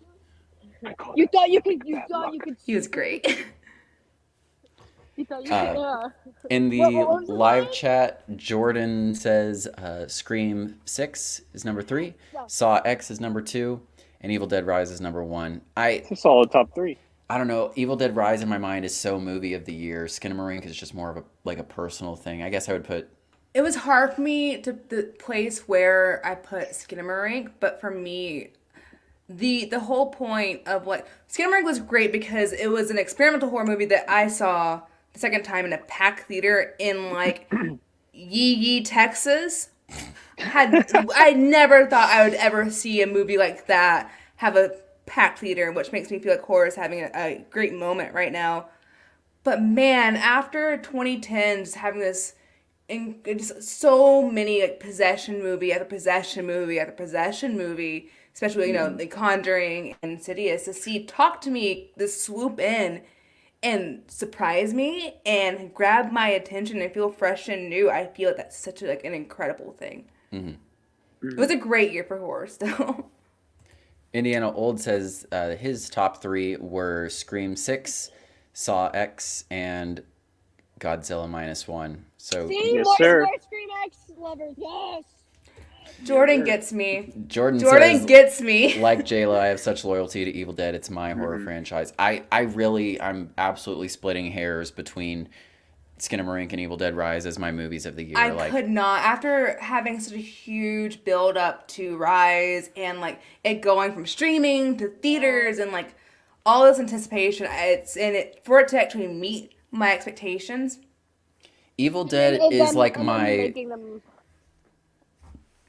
You thought you could he was great. You thought you could Uh, In the What was the live line? chat, Jordan says Scream 6 is number 3, Saw X is number 2, and Evil Dead Rise is number 1. It's a solid top 3. I don't know. Evil Dead Rise in my mind is so movie of the year. Skinamarink is just more of a personal thing. I guess I would put. It was hard for me to the place where I put Skinamarink, but for me, the whole point of like Skinamarink was great because it was an experimental horror movie that I saw the second time in a packed theater in like Yee, Texas. I never thought I would ever see a movie like that have a packed theater, which makes me feel like horror is having a great moment right now. But man, after 2010, just having this, just so many like possession movie after possession movie after possession movie, especially you know The Conjuring and Insidious, to see Talk to Me this swoop in and surprise me and grab my attention and feel fresh and new. I feel like that's such like an incredible thing. It was a great year for horror still. Indiana Old says his top 3 were Scream 6, Saw X, and Godzilla -1. So See, Yes, more sir. Scream X lovers, yes. Jordan gets me. Jordan Jordan says, gets me. like Jayla, I have such loyalty to Evil Dead. It's my horror franchise. I'm absolutely splitting hairs between Skinamarink and Evil Dead Rise as my movies of the year. I could not. After having such a huge build up to Rise and like it going from streaming to theaters and like all this anticipation, for it to actually meet my expectations. Evil Dead And is them- like and them my. making them-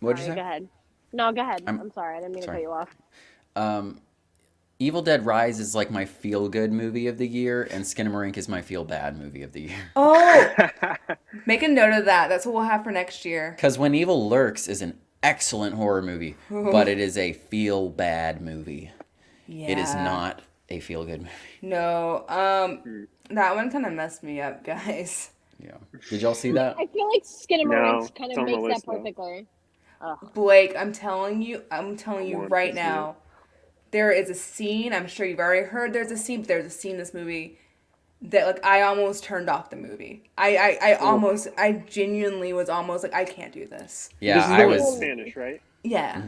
What'd you Sorry, say? Go ahead. No, go ahead. I'm- I'm sorry. I didn't mean to sorry. cut you off. Evil Dead Rise is like my feel good movie of the year, and Skinamarink is my feel bad movie of the year. Oh, make a note of that. That's what we'll have for next year. Because When Evil Lurks is an excellent horror movie, but it is a feel bad movie. Yeah. It is not a feel good movie. No. That one kind of messed me up, guys. Yeah. Did y'all see that? I feel like Skinamarink No, kind it's of on the makes list, that though. perfectly. Blake, I'm telling you want right to see now. There is a scene, I'm sure you've already heard there's a scene, but there's a scene in this movie that like I almost turned off the movie. I genuinely was almost like I can't do this. Yeah, This is I the one in was. Spanish, right? Yeah.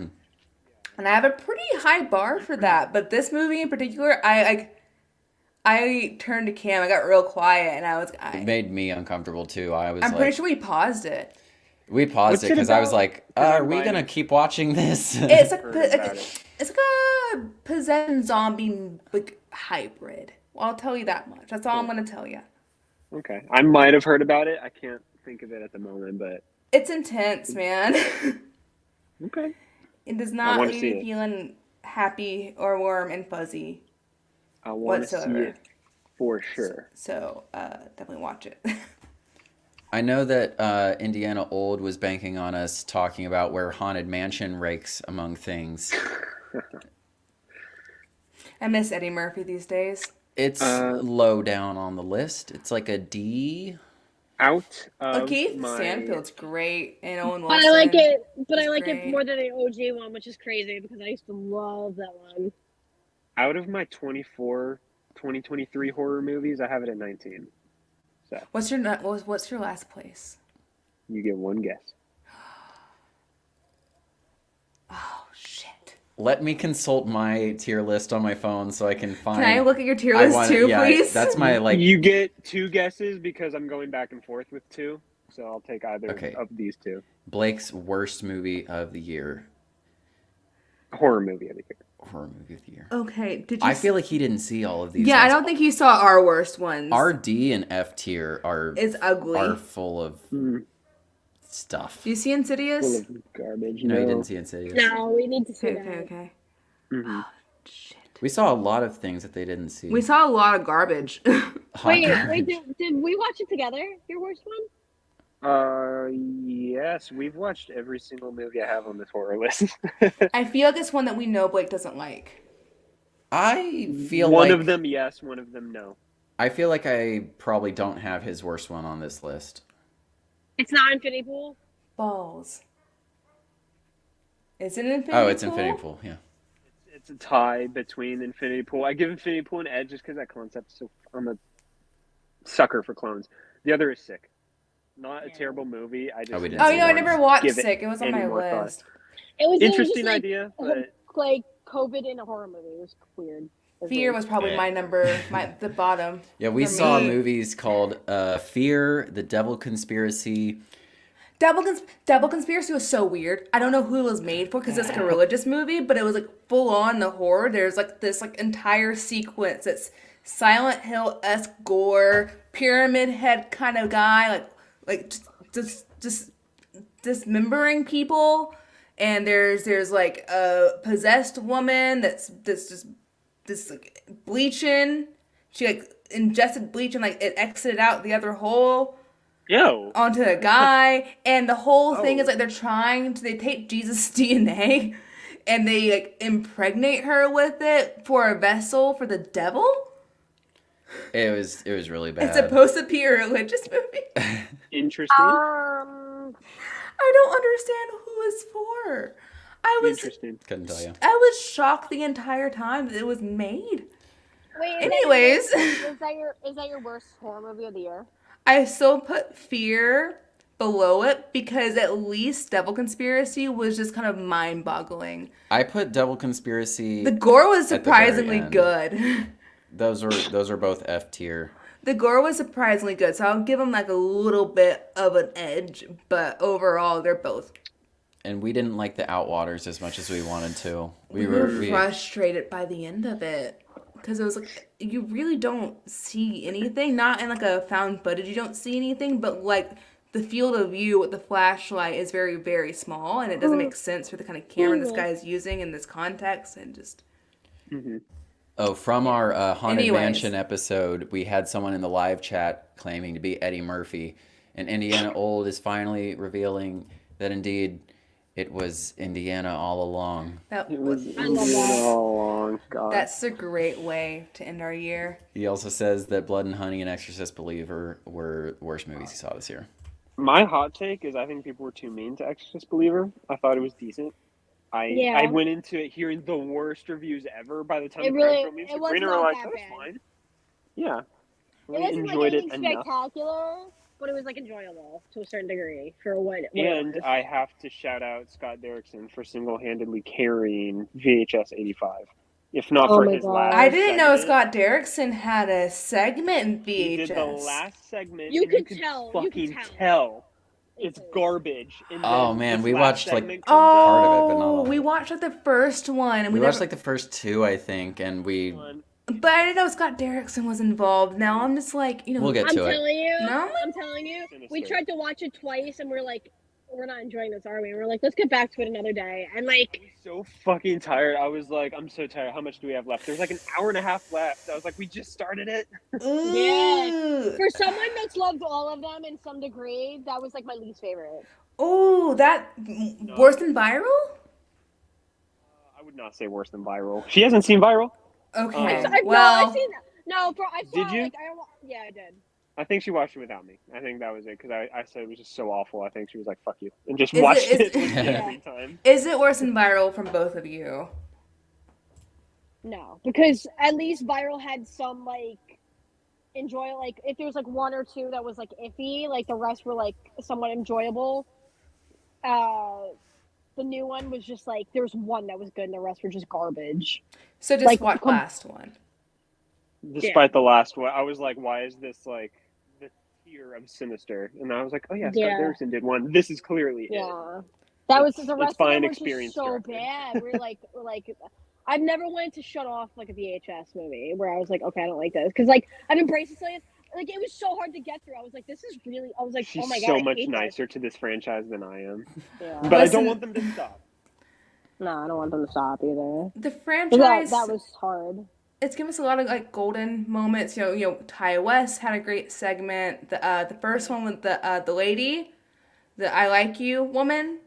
And I have a pretty high bar for that, but this movie in particular, I turned to Cam, I got real quiet, and I was It made me uncomfortable too. I was I'm like, pretty sure we paused it. we paused What's it it because I was about? like, I are we might gonna have- keep watching this? It's like Heard about it. it's like a possession zombie like hybrid. Well, I'll tell you that much. That's all I'm gonna tell you. Okay. I might have heard about it. I can't think of it at the moment, but It's intense, man. okay. It does I not wanna leave see you it. feeling happy or warm and fuzzy I want to see whatsoever. it for sure. So definitely watch it. I know that Indiana Old was banking on us talking about where Haunted Mansion ranks among things. I miss Eddie Murphy these days. It's low down on the list. It's like a D. Out of Keith my Stanfield's great, and Owen But Wilson. I like it. But I It's like great. it more than the OG one, which is crazy because I used to love that one. out of my 2023 horror movies, I have it at 19. So What's your last place? you get one guess. Oh shit! Let me consult my tier list on my phone so I can find. Can I look at your tier I list wanna- too, yeah, please? That's my like. You get 2 guesses because I'm going back and forth with 2. So I'll take either Okay. of these 2. Blake's worst movie of the year. Horror movie of the year. horror movie of the year. Okay, did you? I feel like he didn't see all of these. Yeah, I ones. don't think he saw our worst ones. Our D and F tier is ugly. Are full of stuff. Do you see Insidious? Full of garbage. No, you didn't see Insidious. No, we need to see Okay, that. okay. Mm-hmm. Oh, shit. We saw a lot of things that they didn't see. We saw a lot of garbage. Hot Wait, garbage. did we watch it together? Your worst one? Yes, we've watched every single movie I have on this horror list. I feel like it's one that we know Blake doesn't like. I feel one like of them yes, one of them no. I feel like I probably don't have his worst one on this list. It's not Infinity Pool. Balls. Is it Infinity Oh, it's Pool? Infinity Pool. Yeah. It's a tie between Infinity Pool. I give Infinity Pool an edge just because that concept. So I'm a sucker for clones. The other is Sick. Not a terrible movie. I just we didn't Oh, see you know, I one. never watched Give it Sick. It was on any my more thought. list. It was interesting just, idea, but like COVID in a horror movie. It was weird. Fear was probably my the bottom. Yeah, we for saw me. movies called Fear, The Devil Conspiracy. Devil Conspiracy was so weird. I don't know who it was made for because it's like a religious movie, but it was like full on the horror. There's like this like entire sequence that's Silent Hill-esque gore, pyramid head kind of guy, like just dismembering people. And there's like a possessed woman that's just like bleaching. She like ingested bleach and like it exited out the other hole. yo, Onto a guy, and the whole thing Oh. is like they take Jesus' DNA and they like impregnate her with it for a vessel for the devil. It was really bad. It's supposed to be a religious movie. interesting. I don't understand who it's for. Interesting. Couldn't tell you. I was shocked the entire time that it was made. Wait, Anyways. is that your worst horror movie of the year? I still put Fear below it because at least Devil Conspiracy was just kind of mind-boggling. I put Devil Conspiracy. The gore was At the very surprisingly end. good. Those are both F tier. The gore was surprisingly good, so I'll give them like a little bit of an edge, but overall they're both. And we didn't like the Outwaters as much as we wanted to. We were frustrated by the end of it because it was like you really don't see anything, not in like a found footage. You don't see anything, but like the field of view with the flashlight is very, very small, and it doesn't make sense for the kind of camera this guy is using in this context, and just. Mm-hmm. Oh, from our Haunted Anyways. Mansion episode, we had someone in the live chat claiming to be Eddie Murphy, and Indiana Old is finally revealing that indeed it was Indiana all along. That It was I love that. all along. God. That's a great way to end our year. He also says that Blood and Honey and Exorcist Believer were the worst movies he saw this year. My hot take is I think people were too mean to Exorcist Believer. I thought it was decent. Yeah. I went into it hearing the worst reviews ever. By the time It the really- film it was Sabrina not were like, that that was bad. fine. Yeah. It We wasn't enjoyed like it anything enough. spectacular, but it was like enjoyable to a certain degree for what it And was. I have to shout out Scott Derrickson for single-handedly carrying VHS 85. If not Oh for my his God. last I didn't know segment, Scott Derrickson had a segment in He VHS. did the last segment. You and could could tell, you could fucking tell. tell. It's garbage. And Oh, then man, this we last watched, like, segment Oh, comes part of it, but not all of we it. watched like the first one, and We we watched never, like the first two, I think, and we on. but I didn't know Scott Derrickson was involved. Now I'm just like, we'll get I'm to it. telling you, No? I'm telling you, we Sinister. tried to watch it twice, and we're like, we're not enjoying this, are we? And we're like, let's get back to it another day. And like, So fucking tired. I was like, I'm so tired. How much do we have left? There's like an hour and a half left. I was like, we just started it. Ooh. for someone that's loved all of them in some degree, that was like my least favorite. Ooh, that worse than viral? I would not say worse than Viral. She hasn't seen Viral. Okay. Um, I've well, seen that. No, bro, I saw Did it, you? like, yeah, I did. I think she watched it without me. I think that was it because I said it was just so awful. I think she was like, "Fuck you," and just Is it- watched is- it legit every time. is it worse than viral from both of you? No, because at least Viral had some like enjoy. Like if there was like one or two that was like iffy, like the rest were like somewhat enjoyable. The new one was just like there was one that was good and the rest were just garbage. So just Like, watch last one. Despite the last one, I was like, "Why is this like the tier of Sinister?" And I was like, "Oh yeah, Scott Yeah. Derrickson did one. This is clearly it." Yeah, that was It's- the it's rest of fine them were experience just so directed. bad. We're like, I've never wanted to shut off like a VHS movie where I was like, okay, I don't like this because like I've embraced this like it was so hard to get through. I was like, this is really. I was like, She's oh my god, so I much hate nicer to this franchise than I am. This. Yeah. But I Listen- don't want them to stop. No, I don't want them to stop either. The 'Cause franchise, that was hard. it's given us a lot of like golden moments. You know, Ty West had a great segment. The first one with the lady, the I Like You woman,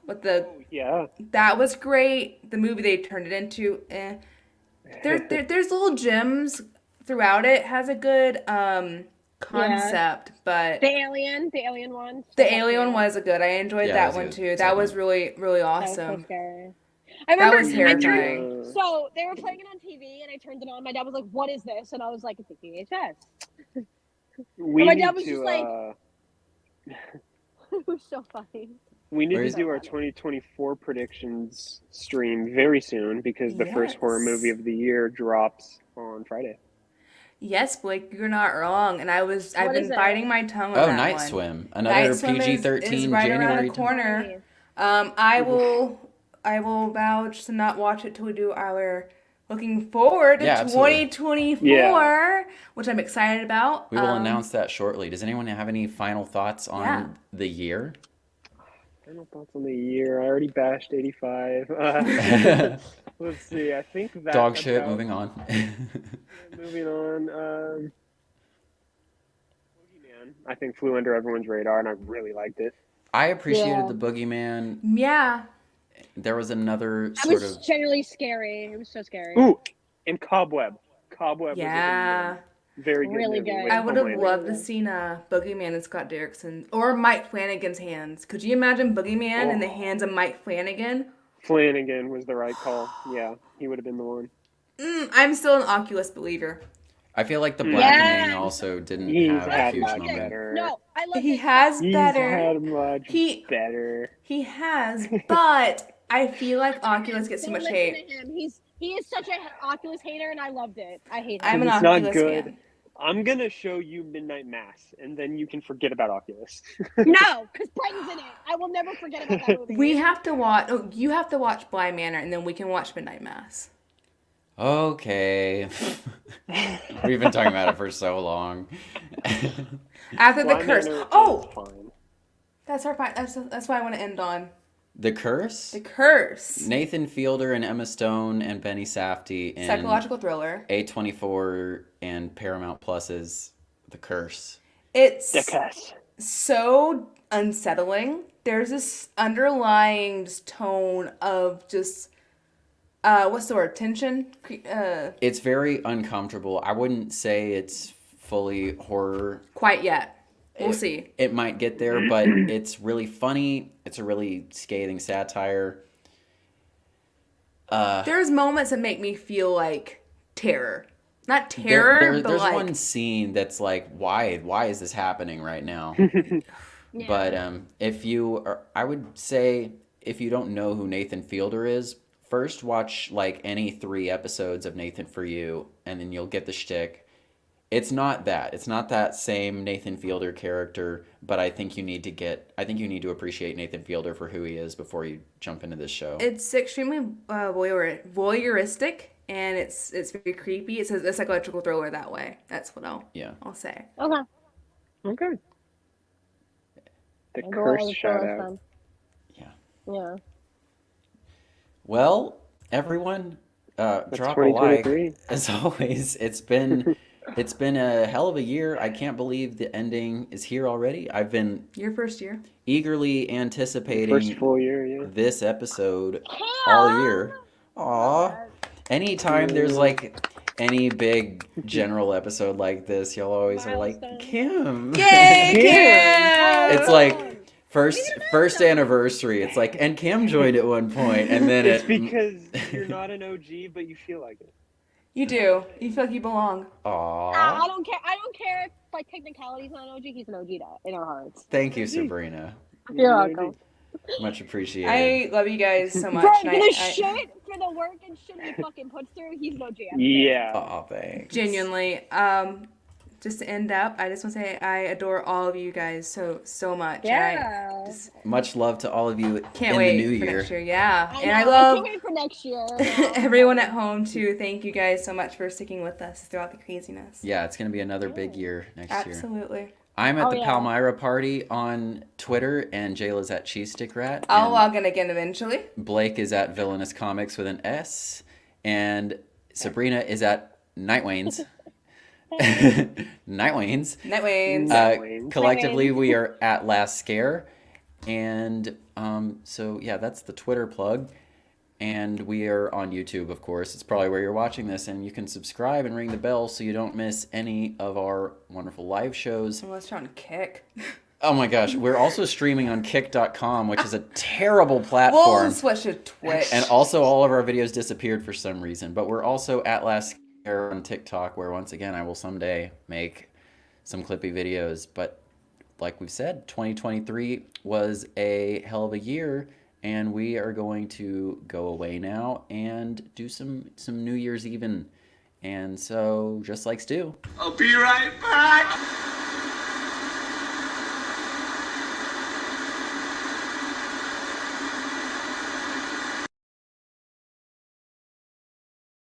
with the Yeah. that was great. The movie they turned it into, there's little gems throughout it. Has a good concept, but The alien one. the alien one was a good. I enjoyed Yeah, that it one was a too. good That was segment. really really That was so awesome. scary. I remember was terrifying. So they were playing it on TV, and I turned it on. My dad was like, "What is this?" And I was like, "It's a VHS." We my need dad was to, just like- It was so funny. we need Where to is- do our 2024 predictions stream very soon because the first horror Yes. movie of the year drops on Friday. Yes, Blake, you're not wrong. And I've What been is it? biting my tongue on Oh, that Night one. Swim. Night Another Swim is PG-13 right around January. the corner. I will vouch to not watch it till we do our looking forward to Yeah, absolutely. 2024, Yeah. which I'm excited about. We will announce that shortly. Does anyone have any final thoughts on Yeah. the year? Final thoughts on the year. I already bashed 85. Let's see. I think that Dog shit, about- moving on. Moving on. Boogeyman, I think flew under everyone's radar, and I really liked it. I appreciated Yeah. the Boogeyman. Yeah. There was another That sort was of... generally scary. It was so scary. Ooh, and Cobweb. Cobweb Yeah. was a very good Really movie. good. with I would have Homeland. loved to seen Boogeyman in Scott Derrickson or Mike Flanagan's hands. Could you imagine Boogeyman in the hands of Mike Flanagan? Flanagan was the right call. Yeah, he would have been the one. I'm still an Oculus believer. I feel like the Yeah. Blackening also didn't He's have a had huge much moment. better. No, I love He it. has He's better. had much He- better. He has, but I feel like Oculus gets too Don't much listen hate. to him. He is such an Oculus hater, and I loved it. I hate I'm him. an It's not Oculus good. fan. I'm gonna show you Midnight Mass, and then you can forget about Oculus. No, because Brighton's in it. I will never forget about that movie. We have to watch. Oh, you have to watch Bly Manor, and then we can watch Midnight Mass. Okay. We've been talking about it for so long. After the Blind curse. Manor is Oh, fine. that's our fine. That's why I want to end on The Curse? the curse. Nathan Fielder and Emma Stone and Benny Safdie in Psychological thriller. A24 and Paramount Plus's The Curse. It's The Curse. so unsettling. There's this underlying just tone of just what's the word? Tension. It's very uncomfortable. I wouldn't say it's fully horror. Quite yet. We'll see. It might get there, but it's really funny. It's a really scathing satire. There's moments that make me feel like terror. Not terror, but There's like one scene that's like, why is this happening right now? Yeah. But if you are, I would say if you don't know who Nathan Fielder is, first watch like any 3 episodes of Nathan For You, and then you'll get the shtick. It's not that. It's not that same Nathan Fielder character, but I think you need to appreciate Nathan Fielder for who he is before you jump into this show. it's extremely voyeuristic, and it's very creepy. It's a psychological thriller that way. That's what I'll say. Okay. Okay. The I'll go Curse all the shout spoilers out. Yeah. then. Yeah. Well, everyone, That's drop a like. 2023. As always, it's been a hell of a year. I can't believe the ending is here already. I've been Your first year. eagerly anticipating First full year, yeah. this episode all year. Aw. Anytime there's like any big general episode like this, y'all always are like, Milestone. Kim. Yay, Yeah. Kim! It's like first anniversary. It's like, and Kim joined at one point, and then It's it. because you're not an OG, but you feel like it. You do. You feel like you belong. Aw. I don't care. I don't care if by technicality he's not an OG. He's an OG in our hearts. Thank you, Sabrina. You're welcome. Much appreciated. I love you guys so much. For and the shit, for the work and shit he fucking puts through, he's an OG. Yeah. Aw, thanks. Genuinely. just to end up, I just want to say I adore all of you guys so much. Yeah. I just Much love to all of you can't in wait the new for year. next year. Yeah. I And I know, love can't wait for next year. everyone at home too. Thank you guys so much for sticking with us throughout the craziness. Yeah, it's going to be another big year next year. Absolutely. I'm at Oh, the yeah. Palmyra party on Twitter, and Jayla's at Cheese Stick Rat. I'll and log in again eventually. Blake is at Villainous Comics with an S, and Sabrina is at Nightwains. Nightwains. Nightways. Nightwains. Collectively, we are at Last Scare, and so yeah, that's the Twitter plug. And we are on YouTube, of course. It's probably where you're watching this, and you can subscribe and ring the bell so you don't miss any of our wonderful live shows. Unless you're on Kick. Oh my gosh, we're also streaming on Kick.com, which is a terrible platform. We'll switch to Twitch. And also, all of our videos disappeared for some reason. But we're also at Last Scare on TikTok, where once again, I will someday make some clippy videos. But like we've said, 2023 was a hell of a year, and we are going to go away now and do some New Year's Even. And so, just like Stu. I'll be right back.